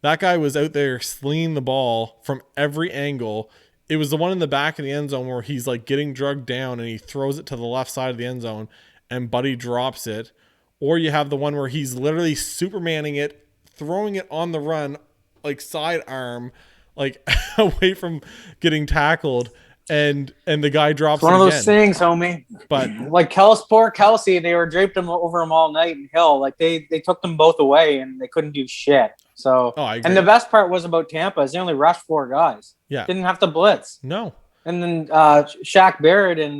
That guy was out there slinging the ball from every angle. It was the one in the back of the end zone where he's like getting drugged down and he throws it to the left side of the end zone and Buddy drops it. Or you have the one where he's literally Supermaning it, throwing it on the run, like sidearm, like away from getting tackled. and the guy drops It's one it of those again. things, homie. But like poor Kelsey, they were draped him over him all night in Hill. Like they took them both away and they couldn't do shit. So, I agree. and the best part was about Tampa is they only rushed 4 guys. Yeah. Didn't have to blitz. No. And then Shaq Barrett and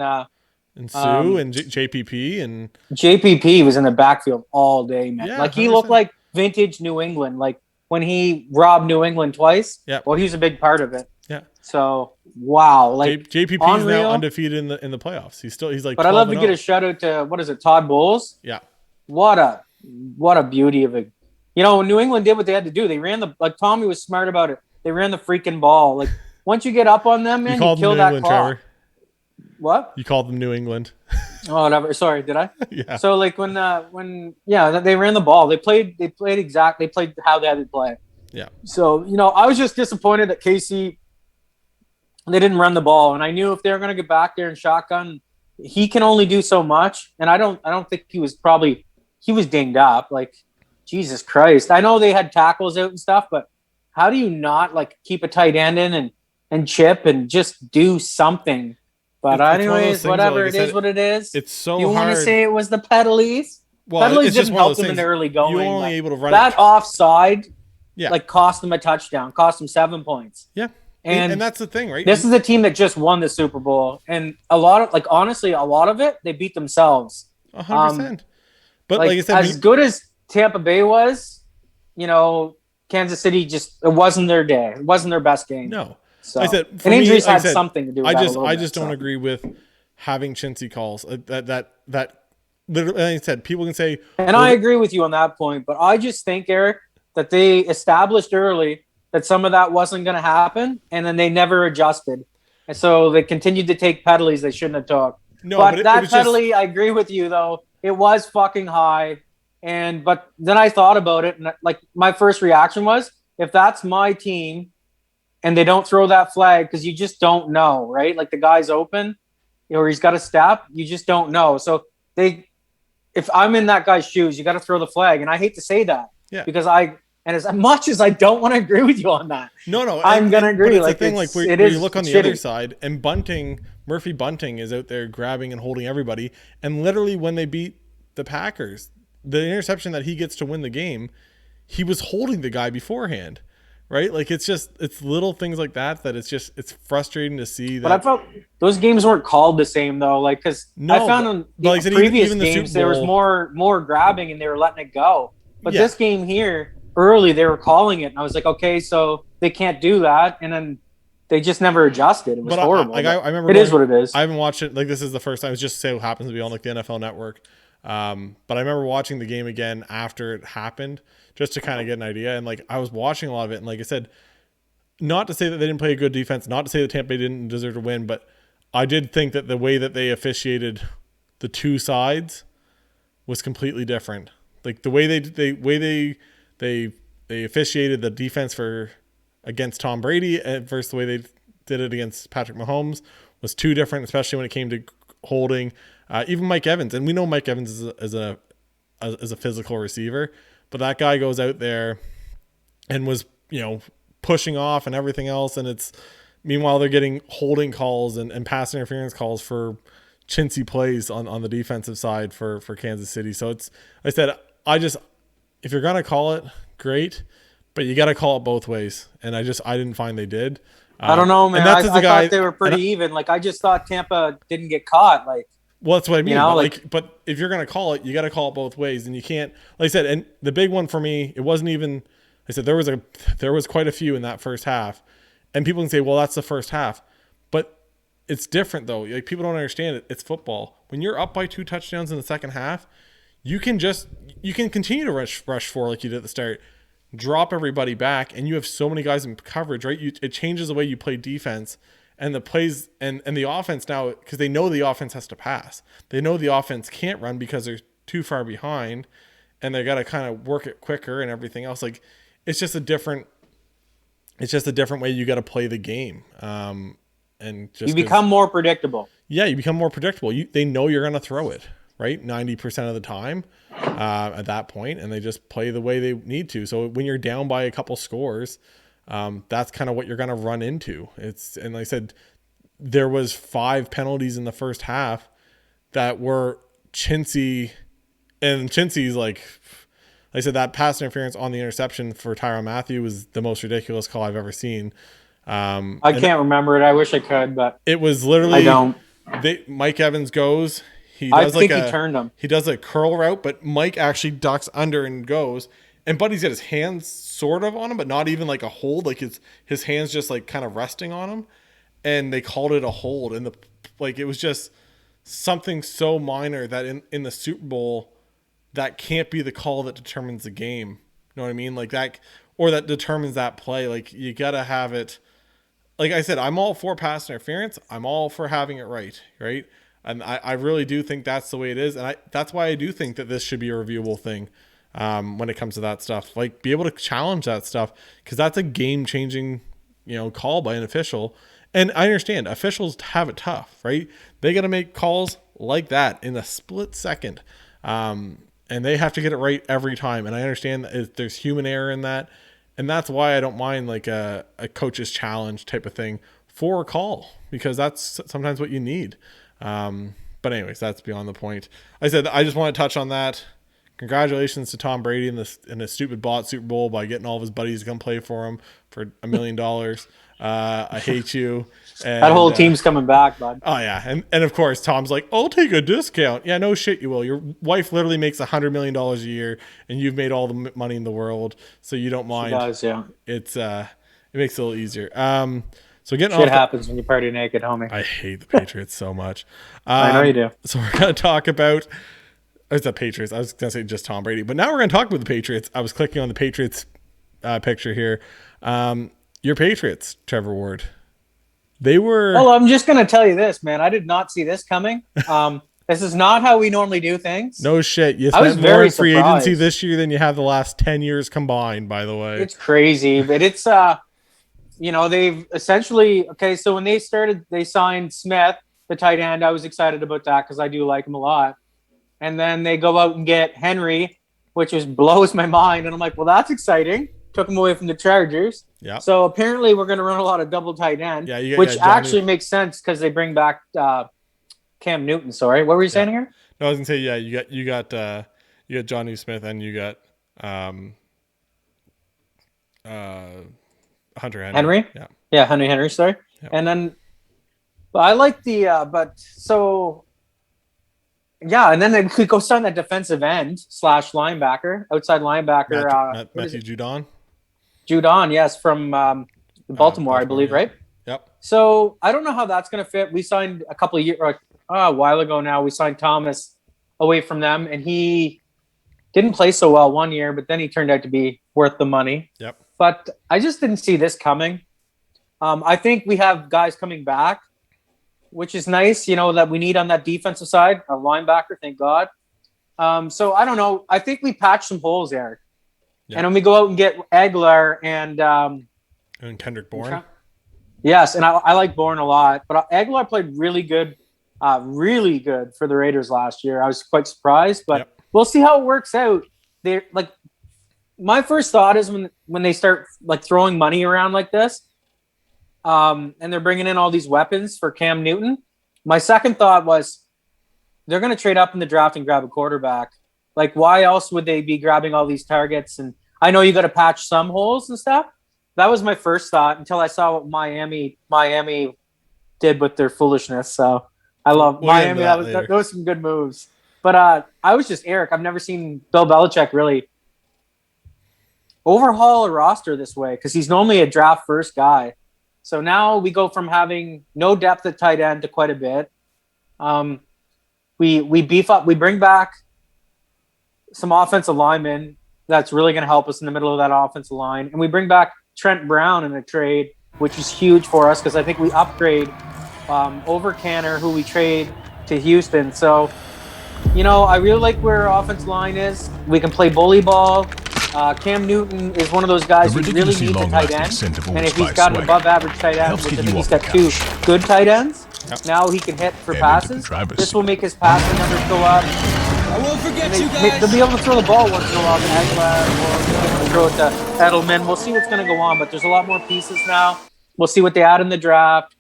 Sue and JPP and JPP was in the backfield all day, man. Yeah, like he 100%. looked like vintage New England. Like when he robbed New England twice. Yeah. Well, he was a big part of it. Yeah. So wow, like JPP is now undefeated in the playoffs. He's like. But I love to get a shout out to what is it, Todd Bowles? Yeah. What a beauty of it. You know, when New England did what they had to do, they ran like Tommy was smart about it. They ran the freaking ball. Like once you get up on them, man, you kill that England, clock. Trevor. What? You called them New England. Oh, whatever. Sorry, did I? Yeah. So like when they ran the ball, they played how they had to play. Yeah. So, I was just disappointed that KC they didn't run the ball, and I knew if they were going to get back there and shotgun, he can only do so much, and I don't think he was dinged up. Like Jesus Christ. I know they had tackles out and stuff, but how do you not like keep a tight end in and chip and just do something? But anyways, whatever, it is what it is. It's so you hard. want to say it was the Pedalies? Well, Pedalies it's just didn't one of help those them in things. the early going. You were only able to run that offside. Yeah. Like cost them a touchdown, cost them 7 points. Yeah. And that's the thing, right? This is a team that just won the Super Bowl. And a lot of it, they beat themselves. 100%. But like I said, as good as Tampa Bay was, Kansas City it wasn't their day. It wasn't their best game. No. So, I said, and injuries had something to do with that. I just don't agree with having chintzy calls. That literally, like I said, people can say. And I agree with you on that point. But I just think, Eric, that they established early that some of that wasn't going to happen, and then they never adjusted. And so they continued to take penalties they shouldn't have took. No, but that penalty, I agree with you, though. It was fucking high. But then I thought about it, and like my first reaction was, if that's my team and they don't throw that flag, because you just don't know, right? Like the guy's open or he's got a step, you just don't know. So if I'm in that guy's shoes, you got to throw the flag. And I hate to say that because as much as I don't want to agree with you on that. No, I'm going to agree. But it's the thing, like where you look on the other side and Murphy Bunting is out there grabbing and holding everybody. And literally when they beat the Packers, the interception that he gets to win the game, he was holding the guy beforehand, right? Like it's little things like that it's frustrating to see. But I felt those games weren't called the same though. Like, cause I found in previous games there was more grabbing and they were letting it go. But this game here, early they were calling it, and I was like, okay, so they can't do that, and then they just never adjusted. It was horrible. I remember it is what it is. I haven't watched it. Like this is the first time. It just so happens to be on like the NFL Network. But I remember watching the game again after it happened, just to kind of get an idea. And like I was watching a lot of it, and like I said, not to say that they didn't play a good defense, not to say that Tampa Bay didn't deserve to win, but I did think that the way that they officiated the two sides was completely different. Like the way they officiated the defense against Tom Brady versus the way they did it against Patrick Mahomes was too different, especially when it came to holding. Even Mike Evans, and we know Mike Evans is a physical receiver, but that guy goes out there and was pushing off and everything else, and meanwhile they're getting holding calls and pass interference calls for chintzy plays on the defensive side for Kansas City. So if you're gonna call it, great, but you got to call it both ways, and I didn't find they did. I don't know, man. I thought they were pretty even. Like I just thought Tampa didn't get caught. Like, well, that's what I mean. But if you're gonna call it, you got to call it both ways, and you can't. Like I said, and the big one for me, it wasn't even. I said there was quite a few in that first half, and people can say, well, that's the first half, but it's different though. Like people don't understand it. It's football. When you're up by 2 touchdowns in the second half, you can continue to rush 4 like you did at the start, drop everybody back, and you have so many guys in coverage, right? It changes the way you play defense and the plays and the offense now, because they know the offense has to pass. They know the offense can't run because they're too far behind, and they got to kind of work it quicker and everything else. Like it's just a different way you got to play the game. And just you become more predictable. Yeah, you become more predictable. They know you're going to throw it, right? 90% of the time at that point, and they just play the way they need to. So when you're down by a couple scores, that's kind of what you're going to run into. And like I said, there was 5 penalties in the first half that were chintzy, and chintzy's like I said, that pass interference on the interception for Tyrann Mathieu was the most ridiculous call I've ever seen. I can't remember it. I wish I could, but it was literally, I don't. Mike Evans goes, he I does think like he turned him. He does a curl route, but Mike actually ducks under and goes, and Buddy's got his hands sort of on him, but not even like a hold. Like his hands just like kind of resting on him, and they called it a hold. And it was just something so minor that in the Super Bowl, that can't be the call that determines the game. You know what I mean? Like that, or that determines that play. Like you got to have it. Like I said, I'm all for pass interference. I'm all for having it right. And I really do think that's the way it is. And that's why I do think that this should be a reviewable thing when it comes to that stuff. Like be able to challenge that stuff, because that's a game-changing, call by an official. And I understand officials have it tough, right? They got to make calls like that in a split second. And they have to get it right every time. And I understand that there's human error in that. And that's why I don't mind like a coach's challenge type of thing for a call, because that's sometimes what you need. But anyways, that's beyond the point. I said, I just want to touch on that. Congratulations to Tom Brady in the stupid bought Super Bowl by getting all of his buddies to come play for him for $1 million. I hate you. And, that whole team's coming back, bud. Oh yeah. And of course Tom's like, I'll take a discount. Yeah, no shit you will. Your wife literally makes $100 million a year, and you've made all the money in the world, so you don't mind. She does, yeah. It makes it a little easier. So getting shit happens when you party naked, homie. I hate the Patriots so much. I know you do. So we're gonna talk about the Patriots. I was gonna say just Tom Brady, but now we're gonna talk about the Patriots. I was clicking on the Patriots picture here. Your Patriots, Trevor Ward. They were. Well, I'm just going to tell you this, man. I did not see this coming. This is not how we normally do things. No shit. You spent more in free agency this year than you have the last 10 years combined, by the way. It's crazy, but it's, they've essentially, okay, so when they started, they signed Smith, the tight end. I was excited about that because I do like him a lot. And then they go out and get Henry, which just blows my mind. And I'm like, well, that's exciting. Took him away from the Chargers. Yeah. So apparently we're going to run a lot of double tight end, which actually makes sense because they bring back Cam Newton. Sorry, what were you saying here? No, I was going to say you got Johnny Smith and you got Hunter Henry. Yeah, Henry. Sorry, yeah. And then I like the and then they could go sign that defensive end / linebacker, outside linebacker. Matthew Judon. Judon, yes, from Baltimore, I believe, right? Yep. So I don't know how that's going to fit. We signed a while ago now. We signed Thomas away from them, and he didn't play so well one year, but then he turned out to be worth the money. Yep. But I just didn't see this coming. I think we have guys coming back, which is nice, that we need on that defensive side, a linebacker, thank God. So I don't know. I think we patched some holes there. Yep. And when we go out and get Aguilar and Kendrick Bourne. Yes, and I like Bourne a lot. But Aguilar played really good for the Raiders last year. I was quite surprised, but We'll see how it works out. They're like, my first thought is when they start like throwing money around like this, and they're bringing in all these weapons for Cam Newton. My second thought was they're going to trade up in the draft and grab a quarterback. Like, why else would they be grabbing all these targets? And I know you got to patch some holes and stuff. That was my first thought until I saw what Miami did with their foolishness. So I love Miami. That was some good moves. But I was just Eric. I've never seen Bill Belichick really overhaul a roster this way because he's normally a draft first guy. So now we go from having no depth at tight end to quite a bit. We beef up. We bring back some offensive linemen that's really going to help us in the middle of that offensive line. And we bring back Trent Brown in a trade, which is huge for us because I think we upgrade over Canner, who we trade to Houston. So, I really like where our offensive line is. We can play bully ball. Cam Newton is one of those guys who really needs a tight end. And if he's got an above-average tight end, which I think he's got two good tight ends, now he can hit for passes. This will make his passing numbers go up. I won't forget you guys. They'll be able to throw the ball once in a while to Aguilar or throw it to Edelman. We'll see what's going to go on, but there's a lot more pieces now. We'll see what they add in the draft.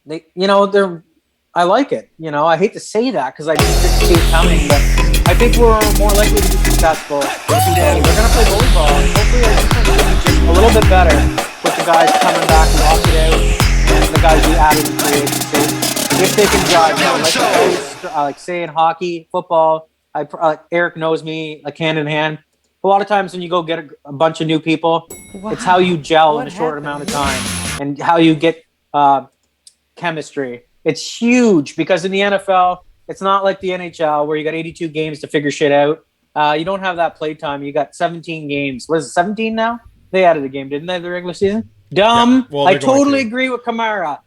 I like it. I hate to say that because I just didn't see it coming, but I think we're more likely to be successful. And we're going to play bully ball. And hopefully our defense will be just a little bit better with the guys coming back who opted out and the guys we added in free agency. If they can drive, like say in hockey, football, Eric knows me like hand in hand. A lot of times when you go get a bunch of new people, it's how you gel in a short amount of time and how you get chemistry. It's huge because in the NFL, it's not like the NHL where you got 82 games to figure shit out. You don't have that play time. You got 17 games. What is it, 17 now? They added a game, didn't they, the regular season? Dumb. Yeah, well, I totally agree with Kamara.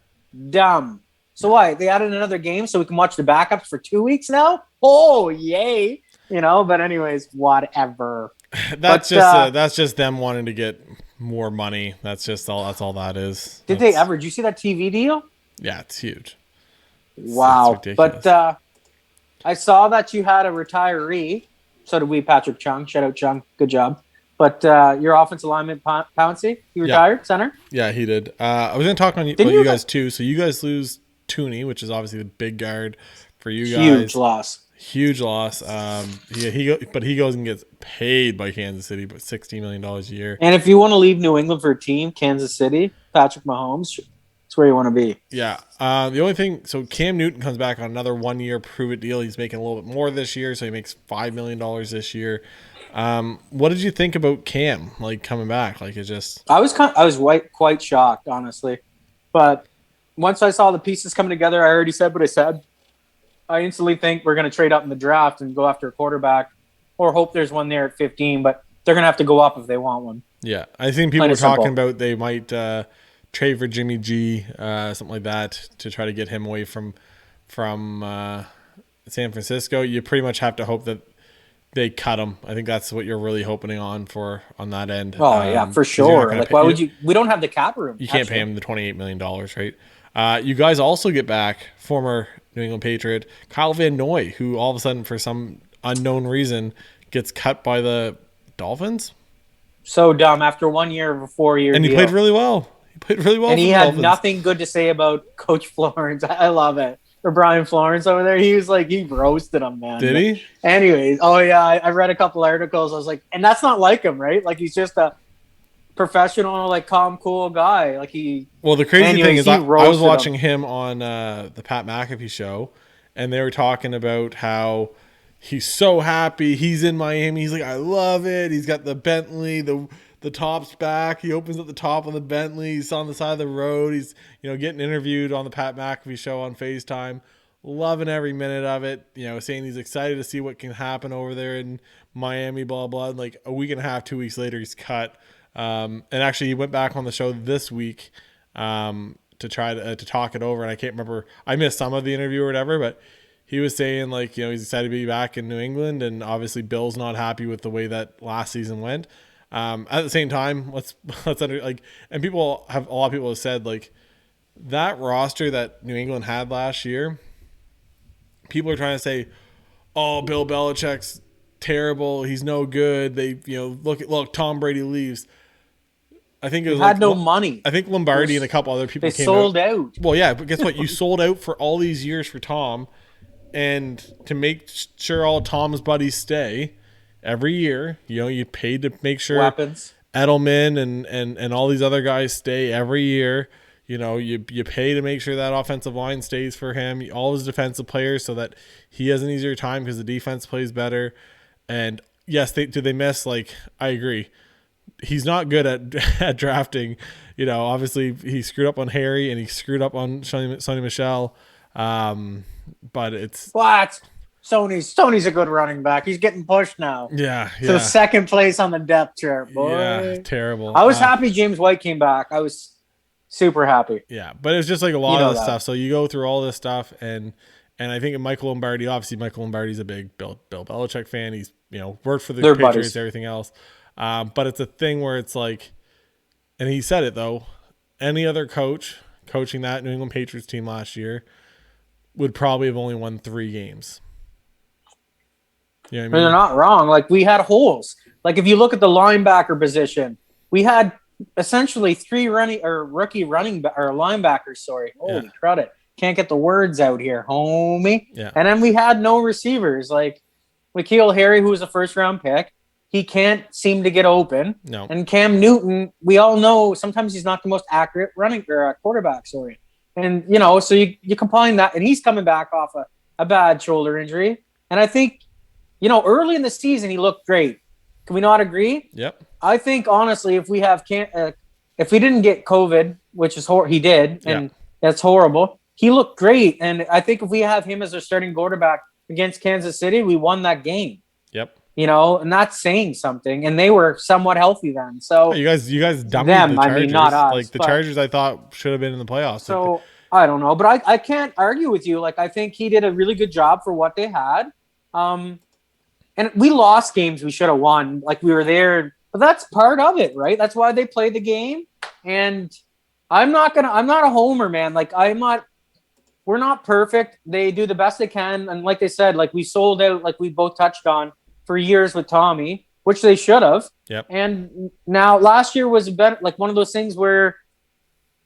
Dumb. So why? They added another game so we can watch the backups for 2 weeks now? Oh, yay. But anyways, whatever. That's just them wanting to get more money. That's all that is. Did you see that TV deal? Yeah, it's huge. Wow. But I saw that you had a retiree. So did we, Patrick Chung. Shout out Chung. Good job. But your offensive lineman, Pouncey, he retired, center? Yeah, he did. I was going to talk on you guys too. So you guys lose Tooney, which is obviously the big guard for you guys. Huge loss. But he goes and gets paid by Kansas City, but $16 million a year. And if you want to leave New England for a team, Kansas City, Patrick Mahomes, it's where you want to be. Yeah. The only thing, so Cam Newton comes back on another 1 year prove-it deal. He's making a little bit more this year, so he makes $5 million this year. What did you think about Cam coming back? I was quite shocked, honestly, but once I saw the pieces coming together, I already said what I said. I instantly think we're going to trade up in the draft and go after a quarterback, or hope there's one there at 15. But they're going to have to go up if they want one. Yeah, I think people were talking about they might trade for Jimmy G, something like that, to try to get him away from San Francisco. You pretty much have to hope that they cut him. I think that's what you're really hoping on that end. Oh yeah, for sure. Why would you? We don't have the cap room. You can't pay him the $28 million, right? You guys also get back former New England Patriot Kyle Van Noy, who all of a sudden for some unknown reason gets cut by the Dolphins. So dumb after 1 year of a 4-year and he deal. played really well. And he had nothing good to say about Coach Florence. I love it. Or Brian Florence over there. He was he roasted him, man. Did he? Anyways, I read a couple articles. I was like, and that's not like him, right? He's just a professional, calm, cool guy. Well, the crazy thing is I was watching him on the Pat McAfee show, and they were talking about how he's so happy. He's in Miami. He's like, I love it. He's got the Bentley, the top's back. He opens up the top on the Bentley. He's on the side of the road. He's getting interviewed on the Pat McAfee show on FaceTime. Loving every minute of it. Saying he's excited to see what can happen over there in Miami. Blah blah. And a week and a half, 2 weeks later, he's cut. And actually, he went back on the show this week to try to talk it over. And I can't remember. I missed some of the interview or whatever, but he was saying he's excited to be back in New England, and obviously Bill's not happy with the way that last season went. At the same time, and a lot of people have said that roster that New England had last year. People are trying to say, "Oh, Bill Belichick's terrible. He's no good." They, look, Tom Brady leaves. I think it was had no money. I think Lombardi and a couple other people came sold out. Well, yeah, but guess what? You sold out for all these years for Tom, and to make sure all Tom's buddies stay. Every year, you paid to make sure weapons. Edelman and all these other guys stay every year. You pay to make sure that offensive line stays for him, all his defensive players, so that he has an easier time because the defense plays better. And yes, they miss? I agree. He's not good at drafting. Obviously he screwed up on Harry and he screwed up on Sonny Michel. But it's what? Sony's a good running back. He's getting pushed now. Yeah. To the second place on the depth chart, boy. Yeah, terrible. I was happy James White came back. I was super happy. Yeah, but it's just a lot of this stuff. So you go through all this stuff, and I think Michael Lombardi's a big Bill Belichick fan. He's worked for the Patriots, buddies. Everything else. But it's a thing where it's and he said it though. Any other coach coaching that New England Patriots team last year would probably have only won 3 games. They're not wrong. We had holes. If you look at the linebacker position, we had essentially 3 rookie or linebackers. Sorry, holy credit, can't get the words out here, homie. Yeah. And then we had no receivers like N'Keal Harry, who was a first round pick. He can't seem to get open. No. And Cam Newton, we all know sometimes he's not the most accurate running or quarterback. Sorry. And, so you combine that, and he's coming back off a bad shoulder injury. And I think, early in the season, he looked great. Can we not agree? Yep. I think, honestly, if we didn't get COVID, which is he did, and that's horrible, he looked great. And I think if we have him as our starting quarterback against Kansas City, we won that game. Yep. And that's saying something. And they were somewhat healthy then. So you guys dummied them, the Chargers. I mean, not us. Like the Chargers, I thought should have been in the playoffs. So I don't know, but I can't argue with you. Like I think he did a really good job for what they had. And we lost games we should have won. Like we were there, but that's part of it, right? That's why they play the game. And I'm not a homer, man. Like we're not perfect. They do the best they can. And like they said, like we sold out, like we both touched on, for years with Tommy, which they should have. Yep. And now last year was better, like one of those things where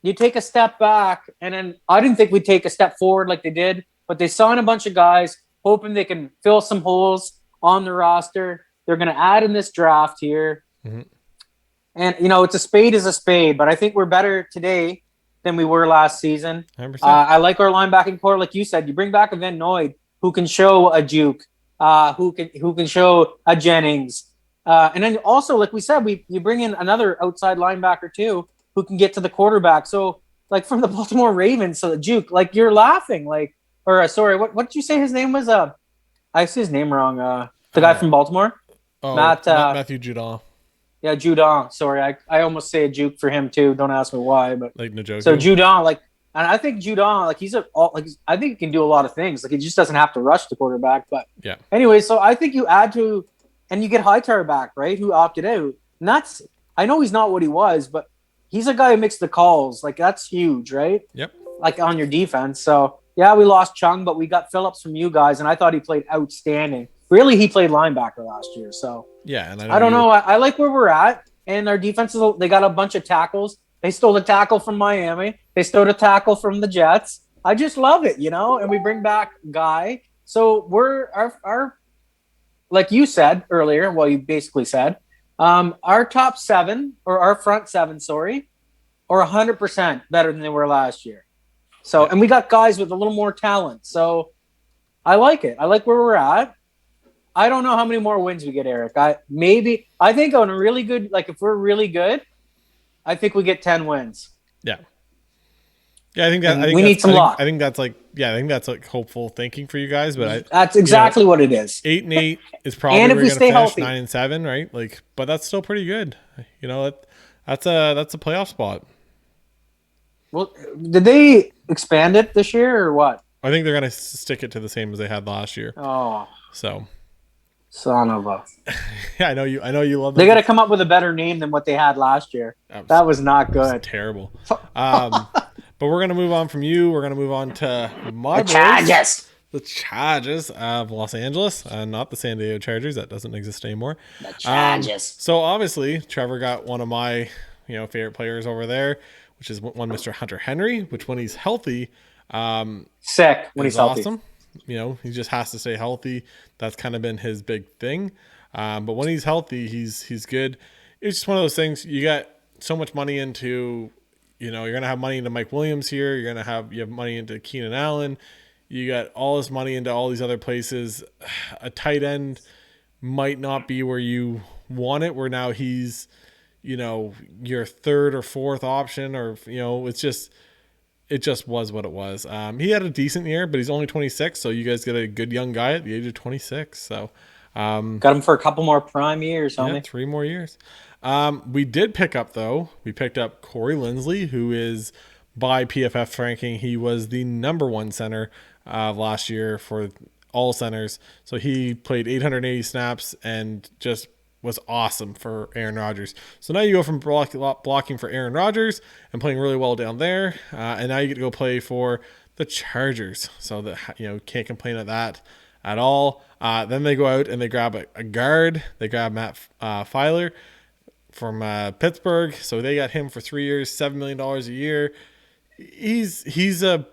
you take a step back, and then I didn't think we'd take a step forward like they did, but they signed a bunch of guys hoping they can fill some holes on the roster. They're going to add in this draft here. Mm-hmm. And, it's a spade is a spade, but I think we're better today than we were last season. 100%. I like our linebacking core. Like you said, you bring back a Van Noy who can show a Juke, who can show a Jennings. And then also, like we said, you bring in another outside linebacker too, who can get to the quarterback. So like from the Baltimore Ravens, so the Juke, like you're laughing, like, or sorry, what did you say his name was? I see his name wrong. The guy from Baltimore, Matthew Judon. Yeah, Judon. Sorry, I almost say a Juke for him too. Don't ask me why, but like Njoku. So Judon, like, and I think Judon, like I think he can do a lot of things. Like he just doesn't have to rush the quarterback. But yeah. Anyway, so I think you add to, and you get Hightower back, right? Who opted out. And I know he's not what he was, but he's a guy who makes the calls. Like that's huge, right? Yep. Like on your defense. So yeah, we lost Chung, but we got Phillips from you guys, and I thought he played outstanding. Really, he played linebacker last year. So yeah, and I don't know. I like where we're at, and our defense they got a bunch of tackles. They stole a tackle from Miami. They stole a tackle from the Jets. I just love it, and we bring back Guy. So we're our like you said earlier, well, you basically said, our top 7 or our front 7, sorry, are 100% better than they were last year. So, and we got guys with a little more talent. So I like it. I like where we're at. I don't know how many more wins we get, Eric. I think on a really good, like if we're really good, I think we get 10 wins. Yeah. Yeah, I think we need some luck. I think that's like hopeful thinking for you guys, but that's exactly what it is. 8-8 is probably and if where we you're stay gonna finish. healthy. 9-7, right? Like, but that's still pretty good. That's a playoff spot. Well, did they expand it this year or what? I think they're gonna stick it to the same as they had last year. Oh, so son of a. Yeah, I know you love. They got to come up with a better name than what they had last year. That was not good. Was terrible. But we're gonna move on from you. We're gonna move on to my Chargers. The Chargers of Los Angeles, not the San Diego Chargers. That doesn't exist anymore. The Chargers. So obviously, Trevor got one of my favorite players over there, which is one Mr. Hunter Henry. Which when he's healthy, sick when he's healthy. Awesome. He just has to stay healthy. That's kind of been his big thing. But when he's healthy, he's good. It's just one of those things. You got so much money into, you're gonna have money into Mike Williams here. You have money into Keenan Allen. You got all this money into all these other places. A tight end might not be where you want it. Where now he's, your third or fourth option, or it just was what it was. He had a decent year, but he's only 26. So you guys get a good young guy at the age of 26. So got him for a couple more prime years, homie. Yeah, 3 more years. We did pick up Corey Linsley, who is by PFF ranking. He was the number 1 center last year for all centers. So he played 880 snaps and just was awesome for Aaron Rodgers. So now you go from blocking for Aaron Rodgers and playing really well down there, and now you get to go play for the Chargers. So that can't complain at that at all. Then they go out and they grab a guard. They grab Matt Filer. Pittsburgh. So they got him for 3 years, $7 million a year. He's a,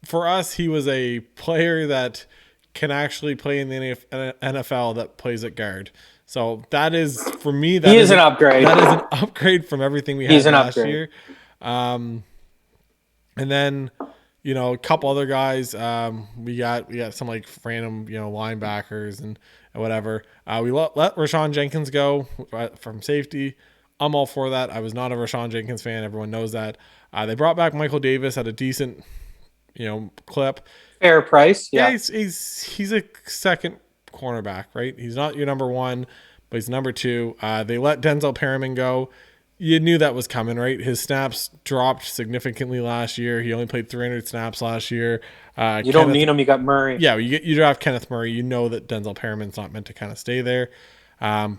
for us, he was a player that can actually play in the NFL that plays at guard. So that is, for me, that is an upgrade. That is an upgrade from everything we had last year. And then, a couple other guys. We got some like random, linebackers and whatever. We let Rashawn Jenkins go from safety. I'm all for that. I was not a Rashawn Jenkins fan. Everyone knows that. They brought back Michael Davis at a decent, clip. Fair price. Yeah. He's a second cornerback, right? He's not your number one, but he's number two. They let Denzel Perriman go. You knew that was coming, right? His snaps dropped significantly last year. He only played 300 snaps last year. You don't need him. You got Murray. Yeah, you draft Kenneth Murray. You know that Denzel Perriman's not meant to kind of stay there.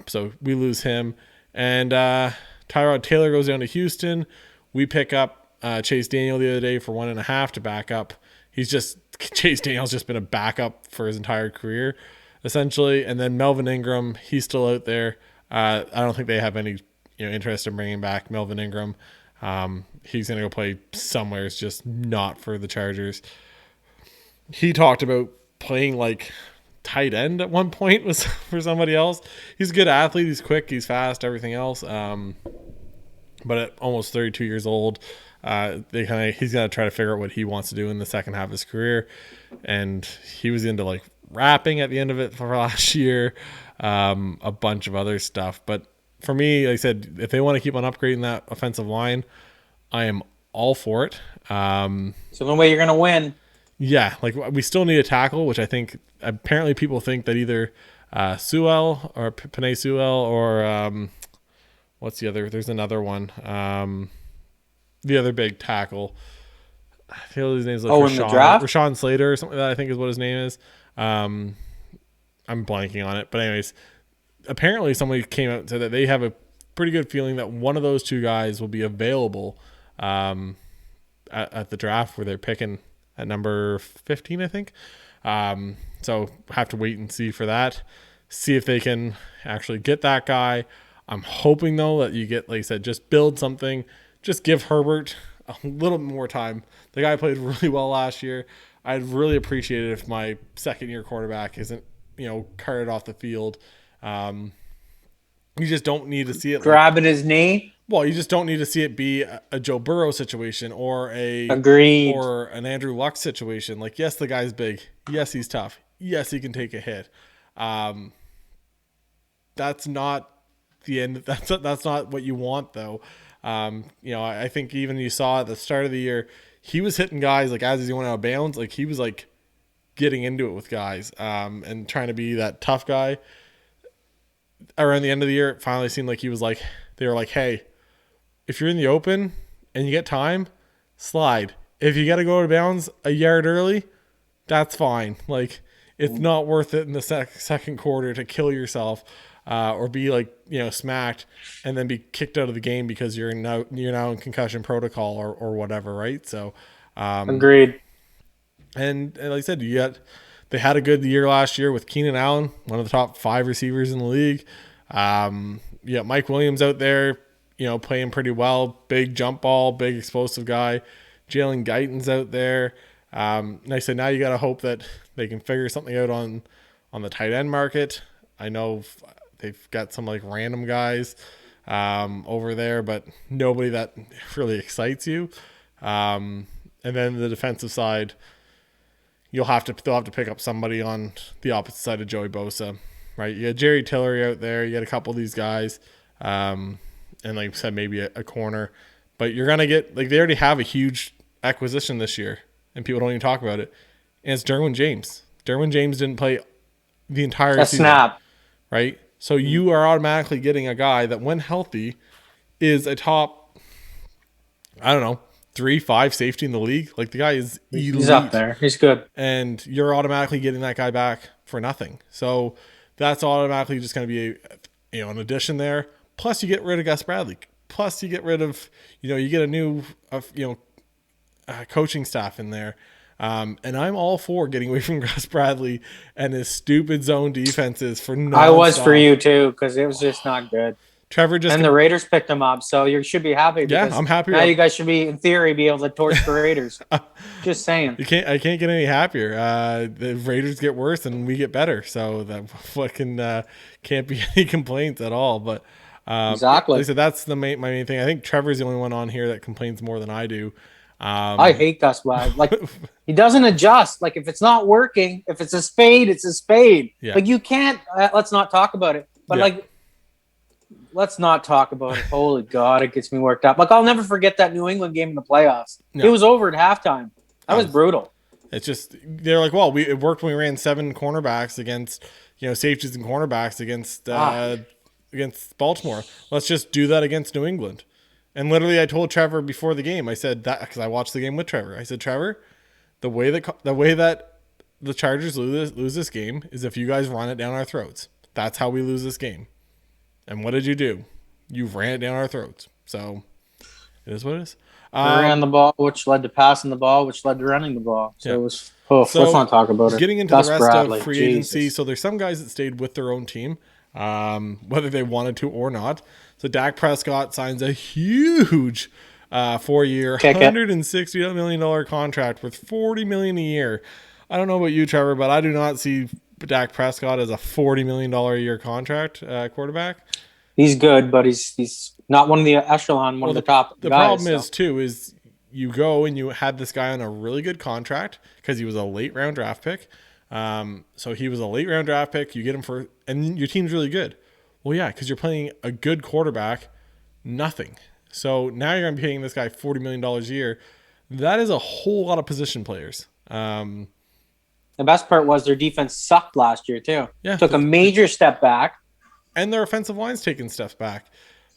So we lose him. And Tyrod Taylor goes down to Houston. We pick up Chase Daniel the other day for 1.5 to back up. Chase Daniel's just been a backup for his entire career, essentially. And then Melvin Ingram, he's still out there. I don't think they have any interest in bringing back Melvin Ingram. He's going to go play somewhere. It's just not for the Chargers. He talked about playing like tight end at one point was for somebody else. He's a good athlete. He's quick. He's fast. Everything else. But at almost 32 years old, he's going to try to figure out what he wants to do in the second half of his career. And he was into like rapping at the end of it for last year, a bunch of other stuff. But for me, like I said, if they want to keep on upgrading that offensive line, I am all for it. It's the only way you're going to win. Yeah, like we still need a tackle, which I think apparently people think that either Sewell or Penei Sewell or what's the other? There's another one. The other big tackle. I feel his name's like Rashawn Slater or something like that, I think is what his name is. I'm blanking on it. But anyways, apparently somebody came out and said that they have a pretty good feeling that one of those two guys will be available at the draft where they're picking at number 15, I think. So have to wait and see for that. See if they can actually get that guy. I'm hoping, though, that you get, like I said, just build something. Just give Herbert a little more time. The guy played really well last year. I'd really appreciate it if my second-year quarterback isn't, carted off the field. You just don't need to see it. Grabbing his knee? Well, you just don't need to see it be a Joe Burrow situation or Agreed. Or an Andrew Luck situation. Like, yes, the guy's big. Yes, he's tough. Yes, he can take a hit. That's not the end. That's not what you want, though. I think even you saw at the start of the year, he was hitting guys like as he went out of bounds. Like he was like getting into it with guys and trying to be that tough guy. Around the end of the year, it finally seemed like they were like, hey, if you're in the open and you get time, slide. If you got to go out of bounds a yard early, that's fine. Like it's not worth it in the second quarter to kill yourself. Or be smacked and then be kicked out of the game because you're now in concussion protocol or whatever, right? So, agreed. And like I said, they had a good year last year with Keenan Allen, one of the top 5 receivers in the league. Mike Williams out there, playing pretty well, big jump ball, big explosive guy. Jalen Guyton's out there. And I said now you got to hope that they can figure something out on the tight end market. I know they've got some like random guys over there, but nobody that really excites you. And then the defensive side, they'll have to pick up somebody on the opposite side of Joey Bosa, right? You got Jerry Tillery out there. You got a couple of these guys, and like I said, maybe a corner. But you're gonna get they already have a huge acquisition this year, and people don't even talk about it. And it's Derwin James. Derwin James didn't play the entire season. Snap. Right? So you are automatically getting a guy that, when healthy, is a top, 3-5 safety in the league. Like the guy is elite. He's up there. He's good. And you're automatically getting that guy back for nothing. So that's automatically just going to be an addition there. Plus you get rid of Gus Bradley. Plus you get rid of, you get a new, coaching staff in there. And I'm all for getting away from Gus Bradley and his stupid zone defenses for nonstop. I was for you too, because it was just not good. Trevor just And the Raiders picked him up, so you should be happy. Yeah, because I'm happy. Now you guys should be, in theory, be able to torch the Raiders. Just saying. I can't get any happier. The Raiders get worse and we get better, so that fucking can't be any complaints at all. But Exactly. Like I said, that's my main thing. I think Trevor's the only one on here that complains more than I do. I hate Gus Wag. Like, he doesn't adjust. Like, if it's not working, if it's a spade, it's a spade. Yeah. Like, you can't. Let's not talk about it. But Yeah. like, let's not talk about it. Holy God, it gets me worked up. Like, I'll never forget that New England game in the playoffs. Yeah. It was over at halftime. That was brutal. It's just they're like, well, it worked when we ran 7 cornerbacks against safeties and cornerbacks against Baltimore. Let's just do that against New England. And literally, I told Trevor before the game, I said that because I watched the game with Trevor. I said, Trevor, the way that the Chargers lose this game is if you guys run it down our throats. That's how we lose this game. And what did you do? You ran it down our throats. So it is what it is. Ran the ball, which led to passing the ball, which led to running the ball. So it was. Let's not talk about it. Getting into Gus the rest Bradley, of free Jesus. agency, so there's some guys that stayed with their own team, whether they wanted to or not. So Dak Prescott signs a huge 4-year, $160 million contract worth $40 million a year. I don't know about you, Trevor, but I do not see Dak Prescott as a $40 million a year contract quarterback. He's good, but he's not one of the echelon, of the top The guys. problem is you go and you had this guy on a really good contract because he was a late round draft pick. So he was a late round draft pick. You get him and your team's really good. Well, yeah, because you're playing a good quarterback, nothing. So now you're going to be paying this guy $40 million a year. That is a whole lot of position players. The best part was their defense sucked last year too. Yeah, took a major step back. And their offensive line's taking steps back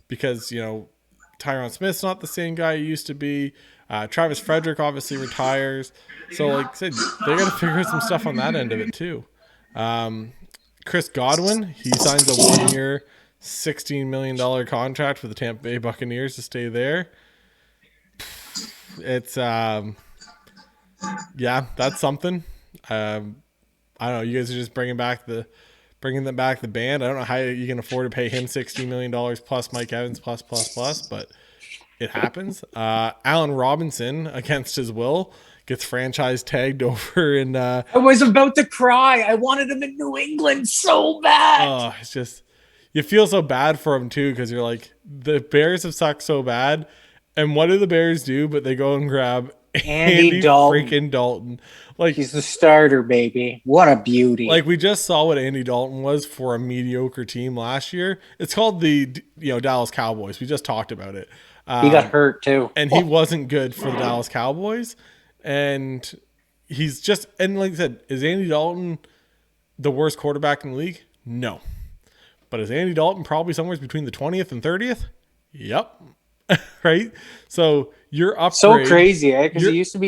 because, Tyron Smith's not the same guy he used to be. Travis Frederick obviously retires. So, like I said, they got to figure out some stuff on that end of it too. Chris Godwin, he signs a 1-year, $16 million contract with the Tampa Bay Buccaneers to stay there. It's, that's something. I don't know. You guys are just bringing them back the band. I don't know how you can afford to pay him $60 million plus Mike Evans plus, but it happens. Allen Robinson, against his will, gets franchise tagged over in. I was about to cry. I wanted him in New England so bad. Oh, it's just you feel so bad for him too because you're like the Bears have sucked so bad, and what do the Bears do? But they go and grab Andy Dalton. Freaking Dalton. Like he's the starter, baby. What a beauty. Like we just saw what Andy Dalton was for a mediocre team last year. It's called the Dallas Cowboys. We just talked about it. He got hurt too. And he wasn't good for the Dallas Cowboys. And he's just, and like I said, is Andy Dalton the worst quarterback in the league? No. But is Andy Dalton probably somewhere between the 20th and 30th? Yep. Right? So you're upgrade. So crazy, eh? Because he used to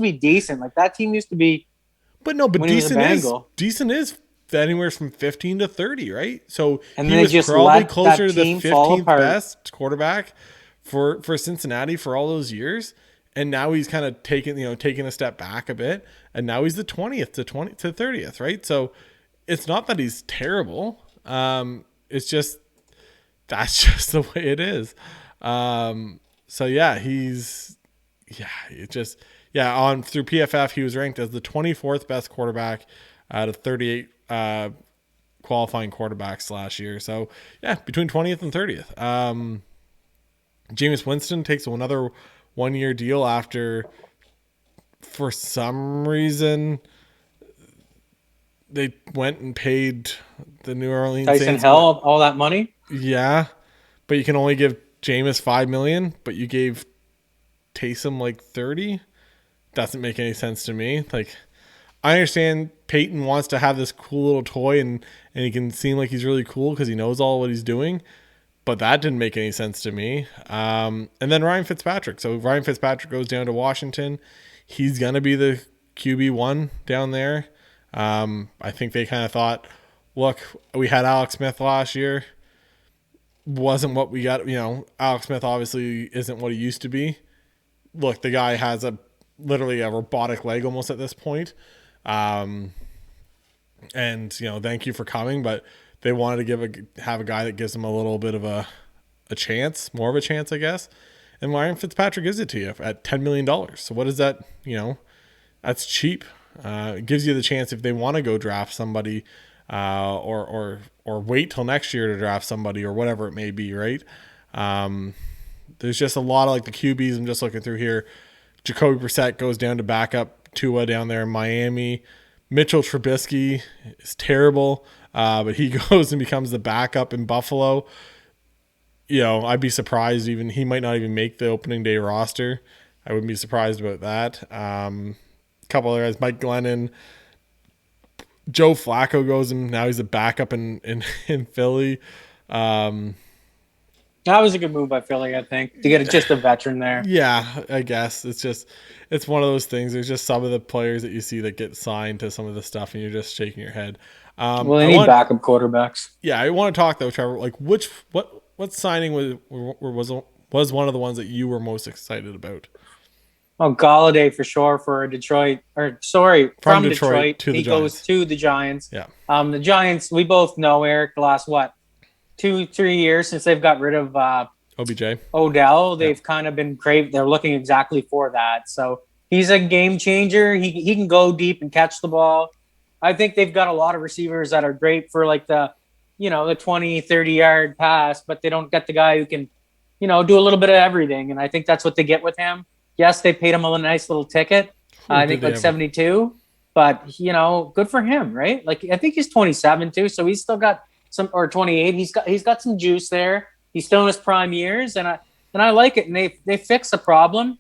be decent. Like that team used to be. But decent is anywhere from 15 to 30, right? So and he was just probably closer to the 15th best quarterback for Cincinnati for all those years. And now he's kind of taking a step back a bit. And now he's the 20th to 30th, right? So it's not that he's terrible. It's just that's just the way it is. So yeah, through PFF, he was ranked as the 24th best quarterback out of 38 qualifying quarterbacks last year. So yeah, between 20th and 30th. Jameis Winston takes another 1-year deal after, for some reason, they went and paid the New Orleans Tyson Saints Hill all that money. Yeah, but you can only give Jameis $5 million, but you gave Taysom like 30. Doesn't make any sense to me. Like, I understand Peyton wants to have this cool little toy and he can seem like he's really cool because he knows all what he's doing, but that didn't make any sense to me. And then Ryan Fitzpatrick. So Ryan Fitzpatrick goes down to Washington. He's gonna be the QB1 down there. I think they kind of thought, look, we had Alex Smith last year. Wasn't what we got. Alex Smith obviously isn't what he used to be. Look, the guy has literally a robotic leg almost at this point. And thank you for coming, but they wanted to have a guy that gives them a little bit of a chance, more of a chance, I guess. And Ryan Fitzpatrick gives it to you at $10 million. So what is that? That's cheap. It gives you the chance if they want to go draft somebody, or wait till next year to draft somebody or whatever it may be, right? There's just a lot of like the QBs. I'm just looking through here. Jacoby Brissett goes down to backup Tua down there in Miami. Mitchell Trubisky is terrible, but he goes and becomes the backup in Buffalo. I'd be surprised he might not even make the opening day roster. I wouldn't be surprised about that. A couple other guys, Mike Glennon, Joe Flacco goes and now he's a backup in Philly. That was a good move by Philly, I think, to get just a veteran there. Yeah, I guess it's one of those things. There's just some of the players that you see that get signed to some of the stuff, and you're just shaking your head. Well, they need backup quarterbacks. Yeah, I want to talk though, Trevor. Like, what signing was one of the ones that you were most excited about? Oh, Galladay for sure for Detroit. From Detroit to the Giants. Goes to the Giants. Yeah. The Giants. We both know, Eric. The last 2-3 years since they've got rid of OBJ. Odell, they've kind of been craved. They're looking exactly for that. So he's a game changer. He can go deep and catch the ball. I think they've got a lot of receivers that are great for like the 20, 30-yard pass, but they don't get the guy who can, do a little bit of everything. And I think that's what they get with him. Yes, they paid him a nice little ticket. I think like 72, but good for him, right? Like I think he's 27 too, so he's still got or 28. He's got some juice there. He's still in his prime years, and I like it. And they fix a problem,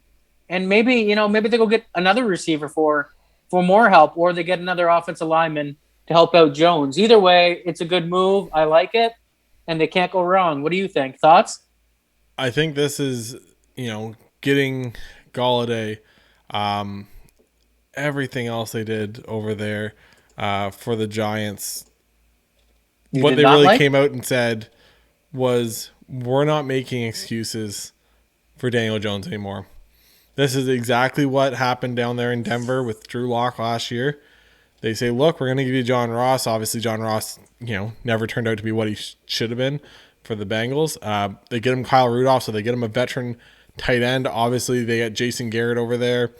and maybe they go get another receiver for more help, or they get another offensive lineman to help out Jones. Either way, it's a good move. I like it, and they can't go wrong. What do you think? Thoughts? I think this is getting Galladay, everything else they did over there for the Giants. What they really came out and said was, we're not making excuses for Daniel Jones anymore. This is exactly what happened down there in Denver with Drew Lock last year. They say, look, we're going to give you John Ross. Obviously, John Ross, never turned out to be what he should have been for the Bengals. They get him Kyle Rudolph, so they get him a veteran tight end. Obviously, they got Jason Garrett over there.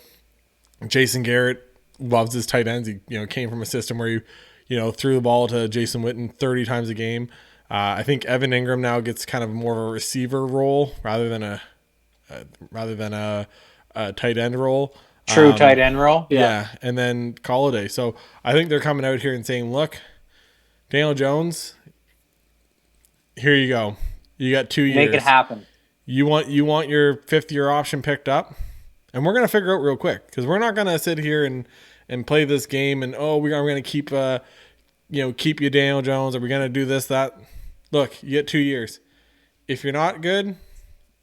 Jason Garrett loves his tight ends. He came from a system where threw the ball to Jason Witten 30 times a game. I think Evan Ingram now gets kind of more of a receiver role rather than a tight end role. True tight end role. Yeah. And then Galladay. So I think they're coming out here and saying, look, Daniel Jones, here you go. You got 2 years. Make it happen. You want your 5th-year option picked up? And we're going to figure out real quick, because we're not going to sit here and play this game and, we're going to keep you Daniel Jones. Are we going to do this, that? Look, you get 2 years. If you're not good,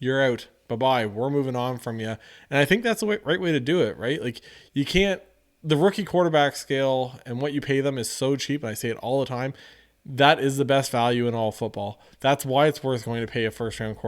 you're out. Bye-bye. We're moving on from you. And I think that's the right way to do it, right? Like, you can't – the rookie quarterback scale and what you pay them is so cheap, and I say it all the time. That is the best value in all football. That's why it's worth going to pay a first-round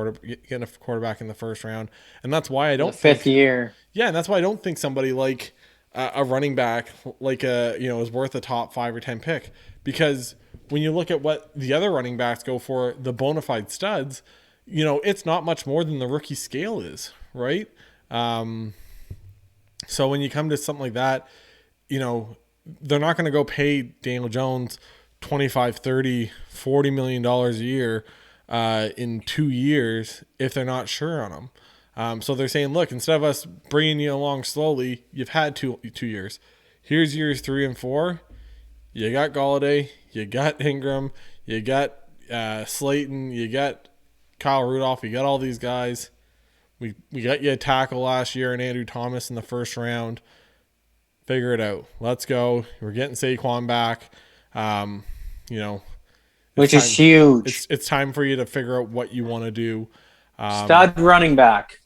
getting a quarterback in the first round. And that's why I don't think – 5th year. Yeah, and that's why I don't think somebody like a running back is worth a top 5 or 10 pick. Because when you look at what the other running backs go for, the bona fide studs – it's not much more than the rookie scale is, right? So when you come to something like that, they're not going to go pay Daniel Jones $25, $30, $40 million a year in 2 years if they're not sure on him. So they're saying, look, instead of us bringing you along slowly, you've had 2 years. Here's years 3 and 4. You got Galladay, you got Ingram, you got Slayton, you got Kyle Rudolph, you got all these guys. We got you a tackle last year and Andrew Thomas in the first round. Figure it out. Let's go. We're getting Saquon back. Which is huge. It's time for you to figure out what you want to do. Stud running back.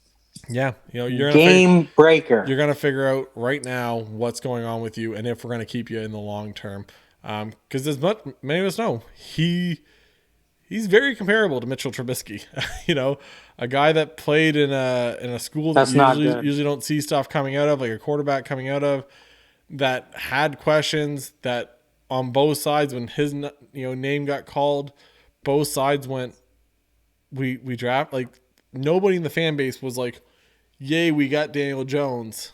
Yeah, you're game breaker. You're gonna figure out right now what's going on with you and if we're gonna keep you in the long term. Because as many of us know, he's very comparable to Mitchell Trubisky. A guy that played in a school that you usually don't see stuff coming out of, like a quarterback coming out of, that had questions, that on both sides when his name got called, both sides went, we draft, like nobody in the fan base was like, yay, we got Daniel Jones.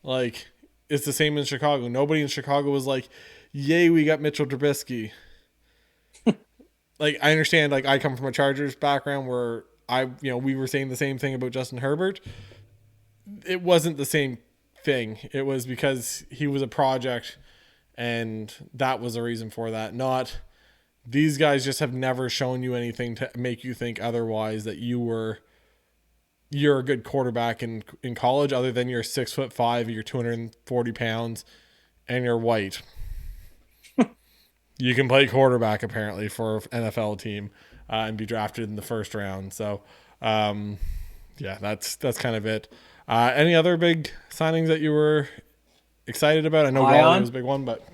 Like it's the same in Chicago. Nobody in Chicago was like, yay, we got Mitchell Trubisky. Like I understand, like I come from a Chargers background where we were saying the same thing about Justin Herbert. It wasn't the same thing. It was because he was a project, and that was the reason for that. Not these guys just have never shown you anything to make you think otherwise, that you're a good quarterback in college, other than you're 6'5", you're 240 pounds, and you're white. You can play quarterback apparently for an NFL team and be drafted in the first round. So, that's kind of it. Any other big signings that you were excited about? I know Galladay was a big one, but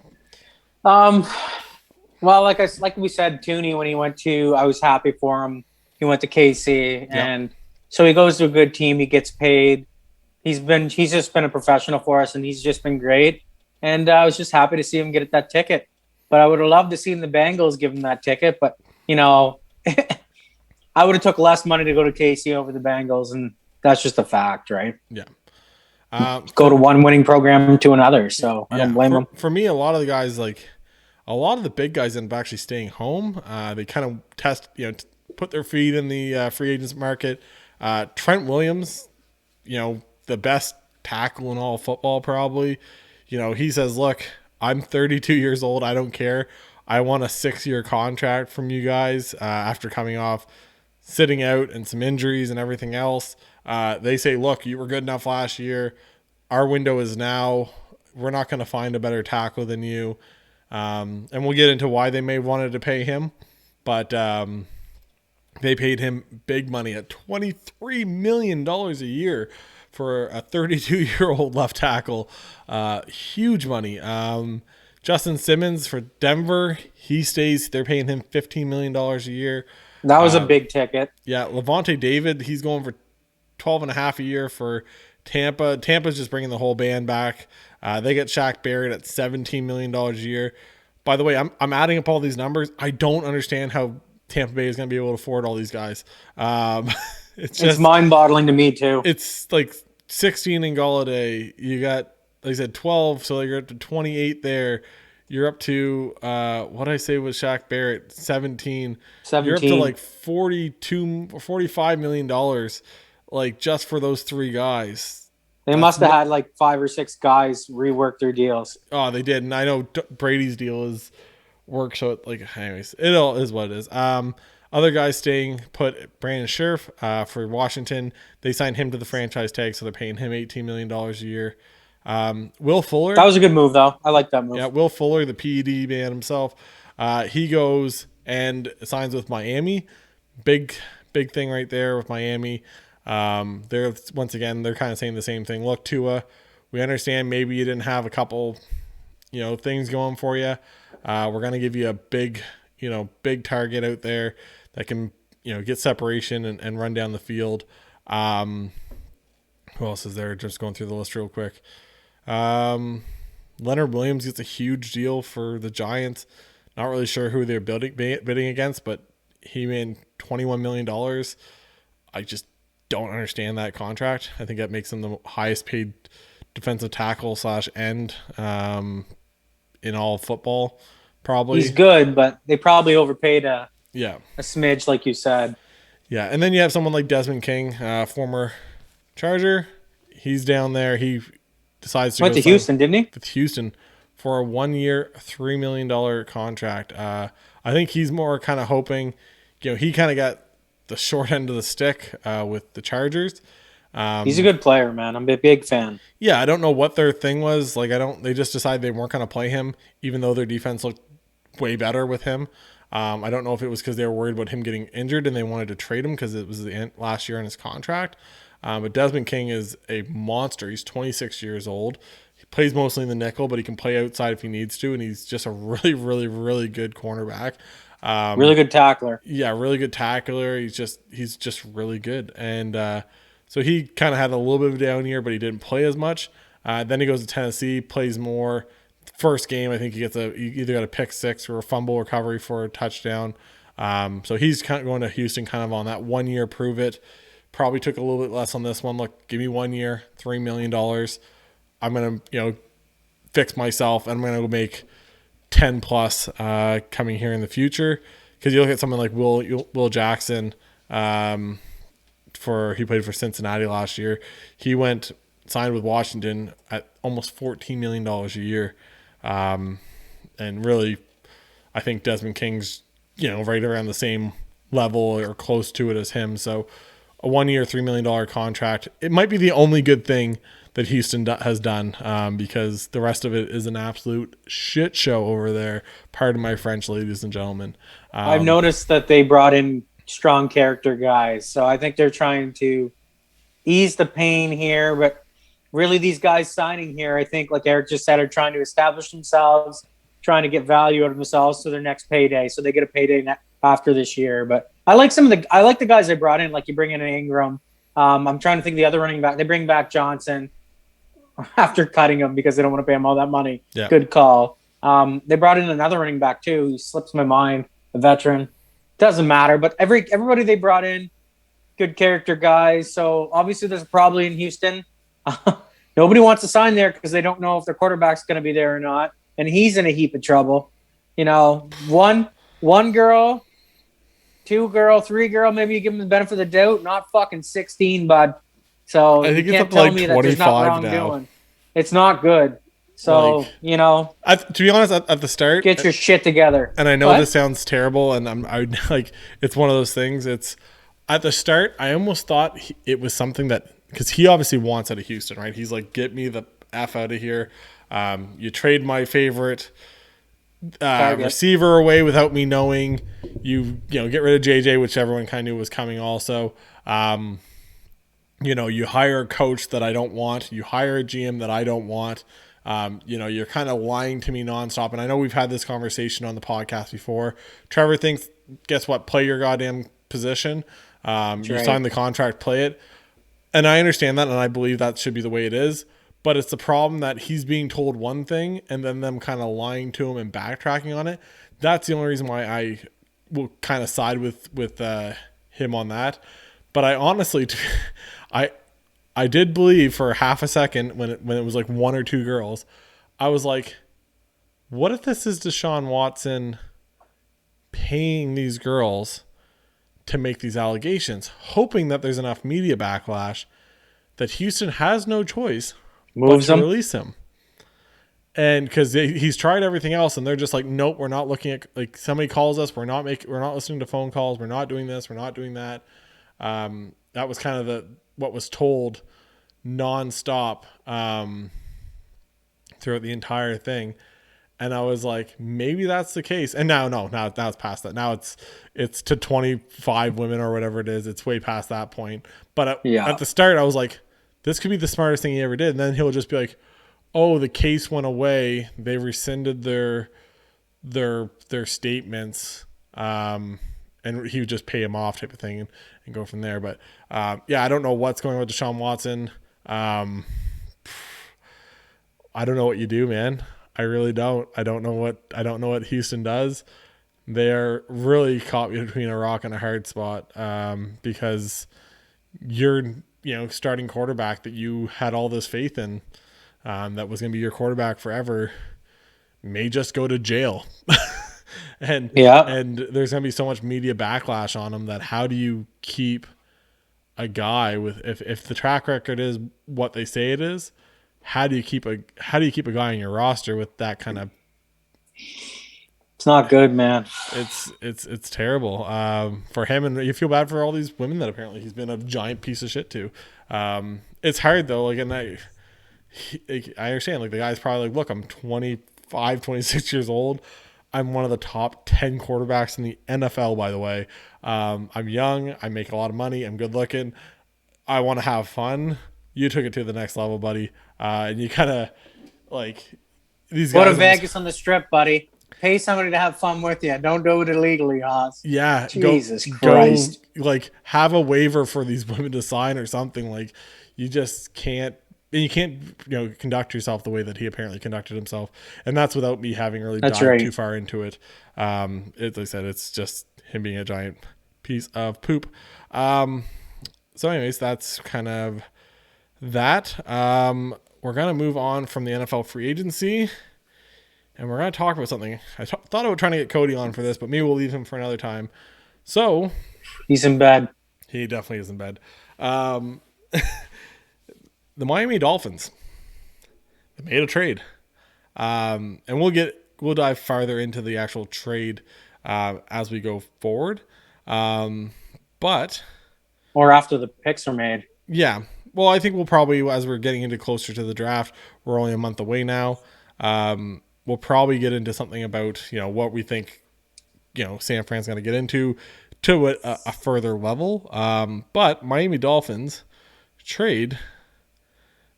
well, like we said, Tooney, when he went to, I was happy for him. He went to KC, and so he goes to a good team. He gets paid. He's just been a professional for us, and he's just been great. And I was just happy to see him get that ticket. But I would have loved to see the Bengals give him that ticket. But I would have took less money to go to KC over the Bengals, and that's just a fact, right? Yeah. Go to one winning program to another, so I don't blame them. For me, a lot of the guys, like a lot of the big guys, end up actually staying home. They kind of test, put their feet in the free agents market. Trent Williams, the best tackle in all football, probably. He says, "Look, I'm 32 years old. I don't care. I want a 6-year contract from you guys." After coming off sitting out and some injuries and everything else. They say, look, you were good enough last year. Our window is now. We're not going to find a better tackle than you. And we'll get into why they may have wanted to pay him. But they paid him big money at $23 million a year for a 32-year-old left tackle. Huge money. Justin Simmons for Denver, he stays. They're paying him $15 million a year. That was a big ticket. Yeah, Levante David, he's going for 12 and a half a year for Tampa. Tampa's just bringing the whole band back. They get Shaq Barrett at $17 million a year. By the way, I'm adding up all these numbers. I don't understand how Tampa Bay is going to be able to afford all these guys. It's mind-boggling to me too. It's like 16 in Galladay. You got, like I said, 12, so you're up to 28 there. You're up to, what did I say was Shaq Barrett? 17. You're up to like $42 or $45 million, like just for those three guys. They must have had like 5 or 6 guys rework their deals. Oh, they did. And I know Brady's deal is work. So anyways, it all is what it is. Other guys staying put, Brandon Scherf for Washington. They signed him to the franchise tag, so they're paying him $18 million a year. Will Fuller. That was a good move, though. I like that move. Yeah, Will Fuller, the PED man himself, he goes and signs with Miami. Big thing right there with Miami. They're kind of saying the same thing. Look, Tua, we understand maybe you didn't have a couple, things going for you. We're gonna give you a big target out there that can, get separation and run down the field. Who else is there? Just going through the list real quick. Leonard Williams gets a huge deal for the Giants. Not really sure who they're bidding against, but he made $21 million. I just don't understand that contract. I think that makes him the highest paid defensive tackle / end in all of football, probably. He's good, but they probably overpaid a smidge, like you said. Yeah, and then you have someone like Desmond King, former Charger. He's down there. He decides to went to Houston, didn't he? With Houston for a 1-year, $3 million contract. I think he's more kind of hoping, he kind of got the short end of the stick with the Chargers. He's a good player, man. I'm a big fan. Yeah, I don't know what their thing was. They just decided they weren't going to play him, even though their defense looked way better with him. I don't know if it was because they were worried about him getting injured and they wanted to trade him because it was the last year in his contract. But Desmond King is a monster. He's 26 years old. He plays mostly in the nickel, but he can play outside if he needs to, and he's just a really, really, really good cornerback. Really good tackler. Yeah, really good tackler. He's just really good. And so he kind of had a little bit of a down year, but he didn't play as much. Then he goes to Tennessee, plays more. first game, I think he either got a pick six or a fumble recovery for a touchdown. So he's kind of going to Houston kind of on that 1 year prove it. Probably took a little bit less on this one. Look, give me 1 year, $3 million. I'm going to, fix myself, and I'm going to go make 10 plus coming here in the future. Because you look at someone like Will Jackson, he played for Cincinnati last year. He signed with Washington at almost $14 million a year. And really, I think Desmond King's, right around the same level or close to it as him. So a 1 year, $3 million contract. It might be the only good thing that Houston has done, because the rest of it is an absolute shit show over there. Pardon my French, ladies and gentlemen. I've noticed that they brought in strong character guys, so I think they're trying to ease the pain here. But really, these guys signing here, I think, like Eric just said, are trying to establish themselves, trying to get value out of themselves to their next payday, so they get a payday after this year. But I like the guys they brought in. Like you bring in Ingram. I'm trying to think of the other running back. They bring back Johnson after cutting him because they don't want to pay him all that money. Yeah. Good call. They brought in another running back too, who slips my mind, a veteran. Doesn't matter, but everybody they brought in, good character guys. So obviously there's a problem in Houston. Nobody wants to sign there because they don't know if their quarterback's going to be there or not, and he's in a heap of trouble. One girl, two girl, three girl. Maybe you give him the benefit of the doubt. Not fucking 16, bud. So I think you can't it's up tell to me like that there's not 25 now. wrongdoing. It's not good. So, to be honest, at the start, get your shit together. And I know this sounds terrible, and it's one of those things. It's at the start, I almost thought it was something that, because he obviously wants out of Houston, right? He's like, get me the F out of here. You trade my favorite receiver away without me knowing. You get rid of JJ, which everyone kind of knew was coming also. You hire a coach that I don't want. You hire a GM that I don't want. You're kind of lying to me nonstop. And I know we've had this conversation on the podcast before. Trevor thinks, guess what? Play your goddamn position. You signed the contract, play it. And I understand that, and I believe that should be the way it is. But it's the problem that he's being told one thing and then them kind of lying to him and backtracking on it. That's the only reason why I will kind of side with him on that. But I honestly, I did believe for half a second when it was like one or two girls, I was like, what if this is Deshaun Watson paying these girls to make these allegations, hoping that there's enough media backlash that Houston has no choice but to release him? And because he's tried everything else, and they're just like, nope, we're not looking at, like, somebody calls us, we're not listening to phone calls, we're not doing this, we're not doing that. That was kind of what was told nonstop throughout the entire thing. And I was like, maybe that's the case. And now it's past that. Now it's to 25 women or whatever it is. It's way past that point. But at the start, I was like, this could be the smartest thing he ever did. And then he'll just be like, oh, the case went away. They rescinded their statements. And he would just pay him off type of thing and go from there. But I don't know what's going on with Deshaun Watson. I don't know what you do, man. I really don't. I don't know what Houston does. They're really caught between a rock and a hard spot, because you're, starting quarterback that you had all this faith in, that was going to be your quarterback forever, may just go to jail. and there's going to be so much media backlash on him that how do you keep a guy with, if the track record is what they say it is, how do you keep a guy on your roster with that kind of? It's not good, man. It's terrible for him, and you feel bad for all these women that apparently he's been a giant piece of shit to. It's hard though. Like, and I understand. Like, the guy's probably like, look, I'm 25, 26 years old. I'm one of the top 10 quarterbacks in the NFL, by the way. I'm young. I make a lot of money. I'm good looking. I want to have fun. You took it to the next level, buddy. And you kind of like these guys. Go to Vegas on the Strip, buddy. Pay somebody to have fun with you. Don't do it illegally, Haas. Yeah. Jesus Christ. Go, like, have a waiver for these women to sign or something. Like, you just can't and you can't, conduct yourself the way that he apparently conducted himself. And that's without me having really That's dived right. too far into it. Like I said, it's just him being a giant piece of poop. So anyways, that's kind of that. We're going to move on from the NFL free agency, and we're going to talk about something. I thought about trying to get Cody on for this, but maybe we'll leave him for another time. So He's in bed. he definitely is in bed. The Miami Dolphins, they made a trade. And we'll dive farther into the actual trade as we go forward. But Or after the picks are made. yeah, well, I think we'll probably, as we're getting into closer to the draft, we're only a month away now. We'll probably get into something about, what we think, San Fran's going to get into to a further level. But Miami Dolphins trade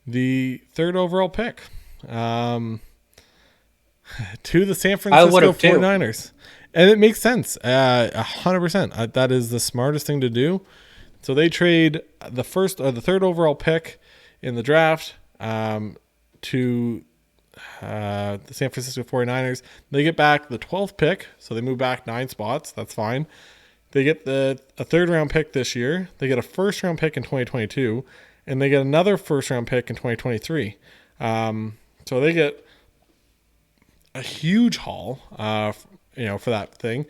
the 3rd overall pick to the San Francisco 49ers. And it makes sense. 100%. That is the smartest thing to do. So they trade the 3rd overall pick in the draft to the San Francisco 49ers. They get back the 12th pick, so they move back 9 spots. That's fine. They get a 3rd round pick this year. They get a 1st round pick in 2022, and they get another 1st round pick in 2023. So they get a huge haul, for that thing,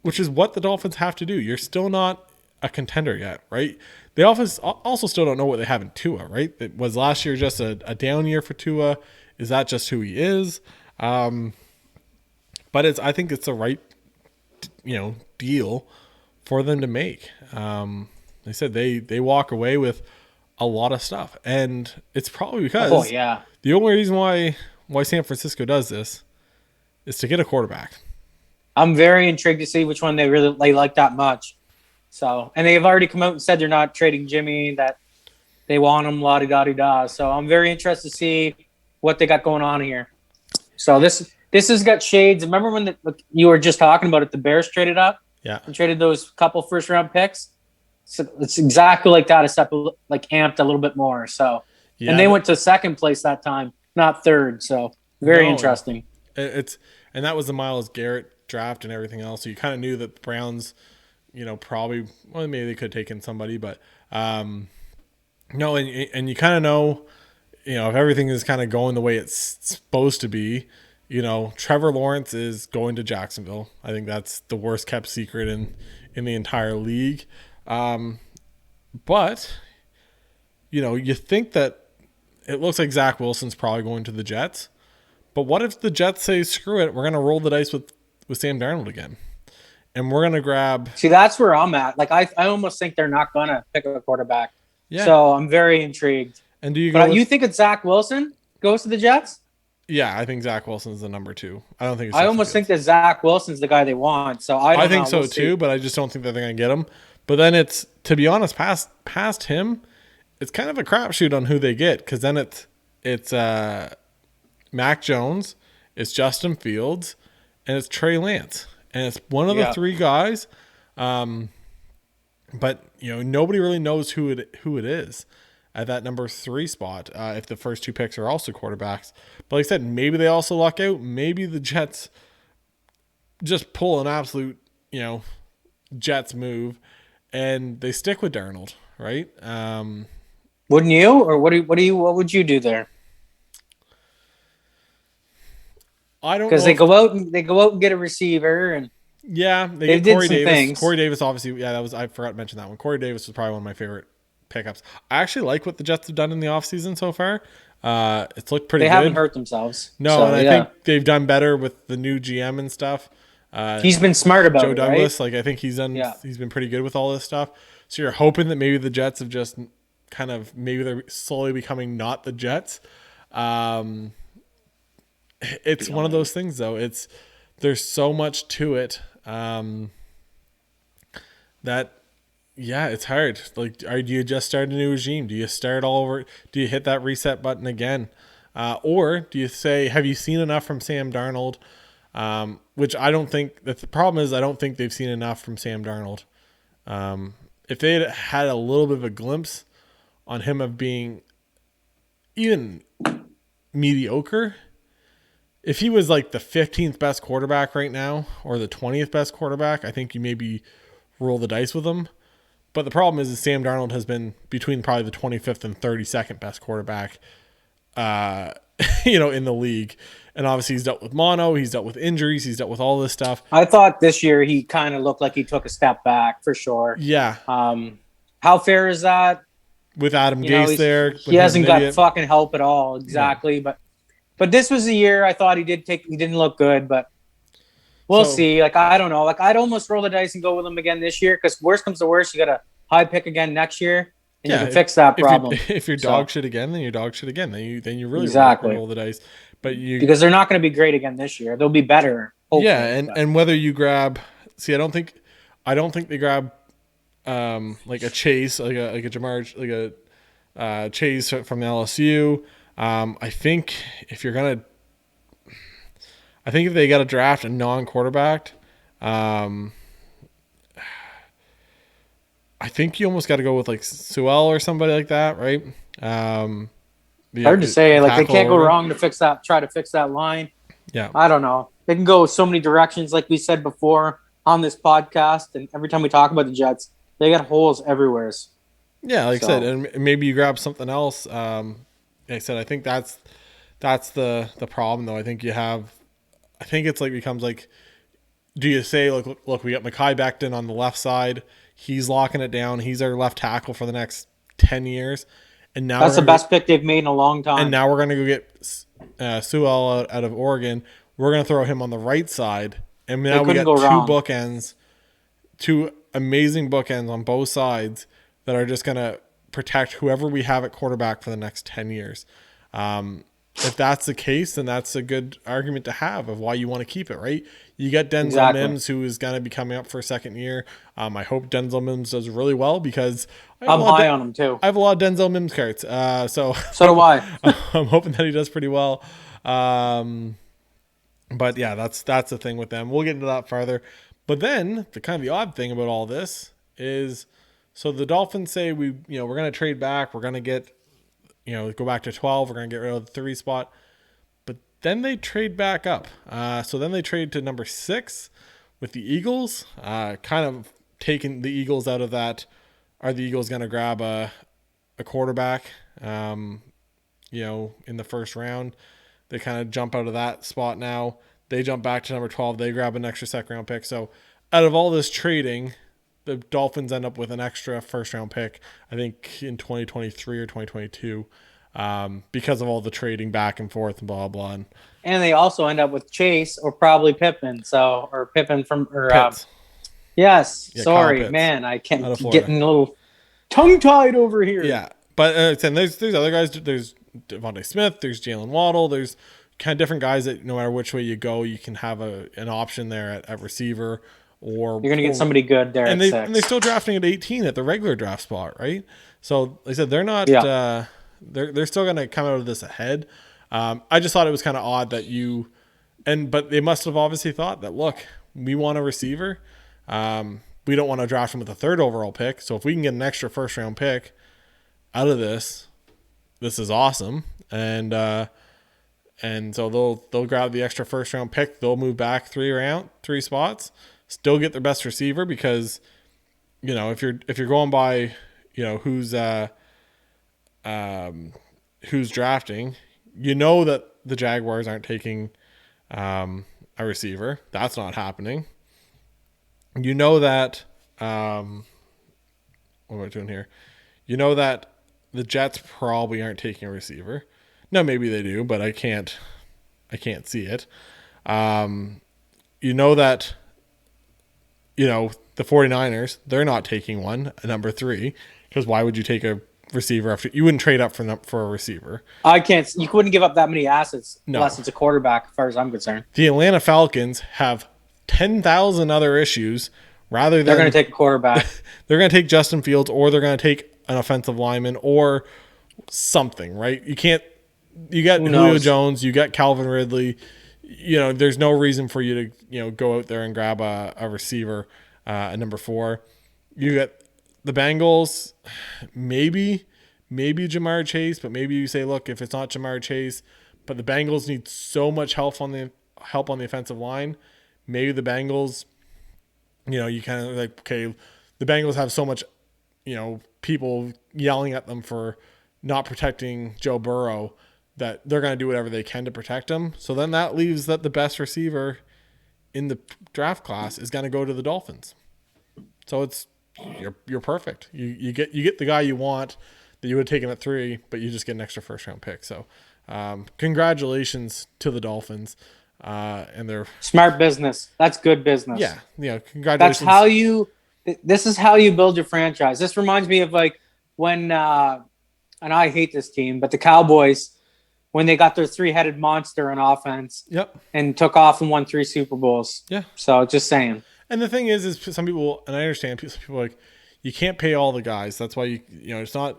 which is what the Dolphins have to do. You're still not a contender yet, right? The Dolphins also still don't know what they have in Tua, right? It was last year just a down year for Tua. Is that just who he is? But I think it's the right, deal for them to make. They said they walk away with a lot of stuff, and it's probably because the only reason why San Francisco does this is to get a quarterback. I'm very intrigued to see which one they like that much. So, and they've already come out and said they're not trading Jimmy, that they want him, la-di-da-di-da. So I'm very interested to see what they got going on here. So this has got shades. Remember when you were just talking about it, the Bears traded up? Yeah. And traded those couple 1st round picks? So it's exactly like that, except like amped a little bit more. So, yeah, and they went to 2nd place that time, not 3rd. So very interesting. And that was the Myles Garrett draft and everything else. So you kind of knew that the Browns, probably, well, maybe they could have taken somebody, but no, and you kind of know, if everything is kind of going the way it's supposed to be, Trevor Lawrence is going to Jacksonville. I think that's the worst kept secret in the entire league. But, you think that it looks like Zach Wilson's probably going to the Jets. But what if the Jets say, screw it, we're going to roll the dice with Sam Darnold again? And we're going to grab... See, that's where I'm at. Like, I almost think they're not going to pick a quarterback. Yeah. So I'm very intrigued. And do you you think it's Zach Wilson goes to the Jets? Yeah, I think Zach Wilson's the number 2. I don't think it's I almost think that Zach Wilson's the guy they want. So I think so too, but I just don't think that they're going to get him. But then it's, to be honest, past him, it's kind of a crapshoot on who they get, because then it's Mac Jones, it's Justin Fields, and it's Trey Lance. And it's one of the 3 guys. But, nobody really knows who it is at that number 3 spot if the first 2 picks are also quarterbacks. But like I said, maybe they also luck out. Maybe the Jets just pull an absolute, Jets move, and they stick with Darnold, right? Wouldn't you? Or what would you do there? I don't know. Because they go out and get a receiver, and they get Corey Davis. Things. Corey Davis, obviously, I forgot to mention that one. Corey Davis was probably one of my favorite pickups. I actually like what the Jets have done in the offseason so far. It's looked pretty good. They haven't hurt themselves. No, and I think they've done better with the new GM and stuff. He's been smart about Joe it, Douglas. right? Like, I think he's been pretty good with all this stuff. So you're hoping that maybe the Jets have just kind of, maybe they're slowly becoming not the Jets. It's one of those things, though. There's so much to it that, it's hard. Like, do you just start a new regime? Do you start all over? Do you hit that reset button again? Or do you say, have you seen enough from Sam Darnold? Which I don't think, the problem is I don't think they've seen enough from Sam Darnold. If they had a little bit of a glimpse on him of being even mediocre. If he was like the 15th best quarterback right now or the 20th best quarterback, I think you maybe roll the dice with him. But the problem is Sam Darnold has been between probably the 25th and 32nd best quarterback, in the league. And obviously he's dealt with mono, he's dealt with injuries, he's dealt with all this stuff. I thought this year he kind of looked like he took a step back for sure. Yeah. How fair is that? With Adam Gase there. He hasn't got fucking help at all. Exactly. No. But this was the year I thought he didn't look good, but we'll see. Like, I don't know. Like, I'd almost roll the dice and go with him again this year because worst comes to worst, you got a high pick again next year and you can fix that problem. If you're dog shit again, then you're dog shit again. Then you really roll the dice. Because they're not going to be great again this year. They'll be better. Hopefully. Yeah, and whether you grab, I don't think they grab like a Chase, like a Jamar, like a Chase from LSU. I think if they got to draft a non-quarterback, I think you almost got to go with like Sewell or somebody like that, right? Hard to say. Like, they can't go wrong to try to fix that line. Yeah. I don't know. They can go so many directions, like we said before on this podcast, and every time we talk about the Jets, they got holes everywhere. Yeah, like I said, and maybe you grab something else. Like I said, I think that's the problem, though. I think it's like becomes like, do you say, look, we got Mekhi Becton on the left side. He's locking it down. He's our left tackle for the next 10 years. And now that's the best pick they've made in a long time. And now we're going to go get Sewell out of Oregon. We're going to throw him on the right side. And now we got two amazing bookends on both sides that are just going to protect whoever we have at quarterback for the next 10 years. If that's the case, then that's a good argument to have of why you want to keep it, right? You got Denzel Mims, who is going to be coming up for a second year. I hope Denzel Mims does really well because I'm high on him too. I have a lot of Denzel Mims cards. So do I. I'm hoping that he does pretty well. But yeah, that's the thing with them. We'll get into that farther. But then the odd thing about all this is, so the Dolphins say we're going to trade back. We're going to get, go back to 12. We're going to get rid of the 3 spot. But then they trade back up. So then they trade to number 6 with the Eagles, kind of taking the Eagles out of that. Are the Eagles going to grab a quarterback, in the first round? They kind of jump out of that spot now. They jump back to number 12. They grab an extra second-round pick. So out of all this trading, the Dolphins end up with an extra first-round pick, I think in 2023 or 2022, because of all the trading back and forth and blah, blah, blah. And they also end up with Chase or probably Pippen. Or Pippen from Pitts. Yes. Yeah, sorry, man. I can't getting a little tongue-tied over here. Yeah. But there's other guys. There's Devontae Smith. There's Jalen Waddle. There's kind of different guys that no matter which way you go, you can have an option there at receiver. Or you're going to get somebody good there and they're still drafting at 18 at the regular draft spot, right? So like I said, they're not they're still going to come out of this ahead. I just thought it was kind of odd that but they must have obviously thought that, look, we want a receiver. We don't want to draft him with a 3rd overall pick. So if we can get an extra first round pick out of this is awesome. And so they'll grab the extra first round pick. They'll move back 3 spots, still get their best receiver because, if you're going by, who's drafting, that the Jaguars aren't taking a receiver. That's not happening. That what am I doing here? That the Jets probably aren't taking a receiver. No, maybe they do, but I can't see it. That the 49ers, they're not taking one, number 3, because why would you take a receiver after you wouldn't trade up for a receiver? You couldn't give up that many assets unless it's a quarterback, as far as I'm concerned. The Atlanta Falcons have 10,000 other issues they're going to take a quarterback. They're going to take Justin Fields, or they're going to take an offensive lineman or something, right? You got Julio Jones, you got Calvin Ridley, there's no reason for you to, go out there and grab a receiver at number 4. You got the Bengals, maybe maybe Jamar Chase, but maybe you say, look, if it's not Jamar Chase, but the Bengals need so much help on the offensive line, maybe the Bengals, you kind of like, okay, the Bengals have so much, people yelling at them for not protecting Joe Burrow that they're going to do whatever they can to protect him. So then that leaves that the best receiver in the draft class is going to go to the Dolphins. So you're perfect. You get the guy you want that you would have taken at 3, but you just get an extra first round pick. So congratulations to the Dolphins and their smart business. That's good business. Yeah. Congratulations. This is how you build your franchise. This reminds me of like when, and I hate this team, but the Cowboys, when they got their 3-headed monster on offense, and took off and won 3 Super Bowls. Yeah. So just saying. And the thing is some people, and I understand people are like, you can't pay all the guys. That's why you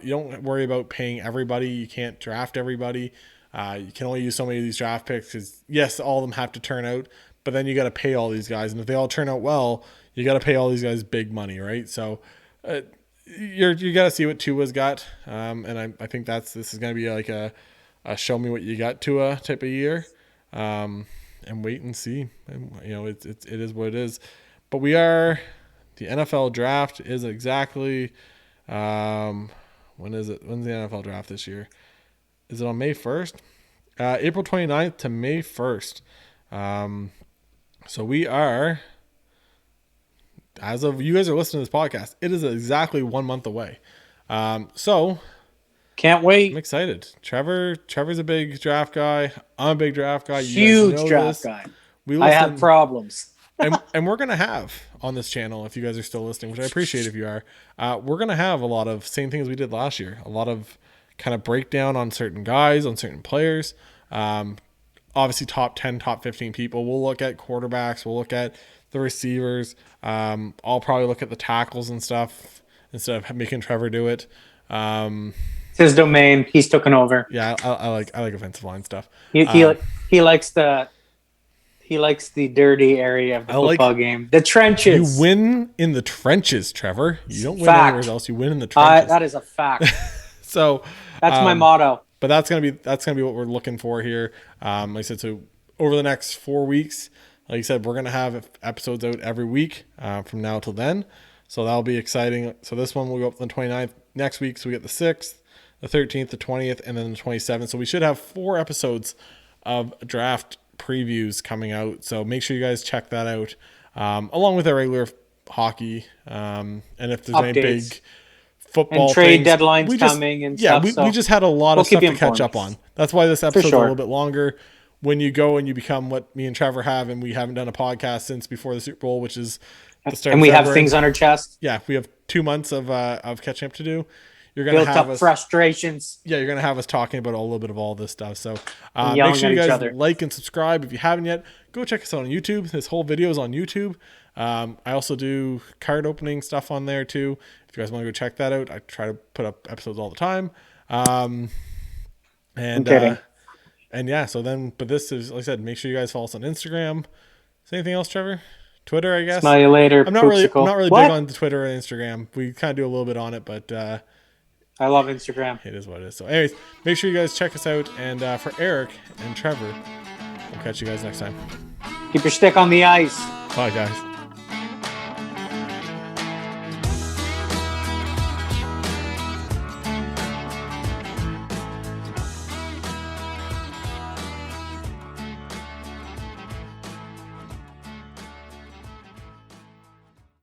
don't worry about paying everybody. You can't draft everybody. You can only use so many of these draft picks because yes, all of them have to turn out, but then you got to pay all these guys, and if they all turn out well, you got to pay all these guys big money, right? So you got to see what Tua's got, and I think this is going to be like a show me what you got Tua type of year, and wait and see. And, it is what it is. But the NFL draft is exactly, when is it? When's the NFL draft this year? Is it on May 1st? April 29th to May 1st. So we are, as of you guys are listening to this podcast, it is exactly 1 month away. So can't wait. I'm excited. Trevor's a big draft guy. I'm a big draft guy. Huge draft guy. I have problems. and we're going to have on this channel, if you guys are still listening, which I appreciate if you are, we're going to have a lot of same things we did last year. A lot of kind of breakdown on certain guys, on certain players. Obviously top 10, top 15 people. We'll look at quarterbacks. We'll look at the receivers. I'll probably look at the tackles and stuff instead of making Trevor do it. It's his domain. He's taken over. Yeah, I like offensive line stuff. He likes the dirty area of the football game. The trenches. You win in the trenches, Trevor. You don't win anywhere else. You win in the trenches. That is a fact. So that's my motto. But that's gonna be what we're looking for here. Like I said, so over the next 4 weeks, like I said, we're gonna have episodes out every week from now till then. So that'll be exciting. So this one will go up on the 29th next week. So we get the 6th, the 13th, the 20th, and then the 27th. So we should have 4 episodes of draft previews coming out. So make sure you guys check that out, along with our regular hockey. And if there's any big football and trade things, deadlines coming and stuff. We just had a lot of stuff to catch up on. That's why this episode's a little bit longer. When you go and you become what me and Trevor have, and we haven't done a podcast since before the Super Bowl, which is the start. And we have things on our chest. Yeah, we have 2 months of catching up to do. You're gonna have us frustrations. Yeah, you're gonna have us talking about a little bit of all this stuff. So make sure you guys like and subscribe if you haven't yet. Go check us out on YouTube. This whole video is on YouTube. I also do card opening stuff on there too. If you guys want to go check that out, I try to put up episodes all the time. And yeah, so then, but this is, like I said, make sure you guys follow us on Instagram. Is there anything else, Trevor? Twitter, I guess. Smell you later. I'm not really big on Twitter and Instagram. We kind of do a little bit on it, but I love Instagram. It is what it is. So anyways, make sure you guys check us out. And for Eric and Trevor, we'll catch you guys next time. Keep your stick on the ice. Bye, guys.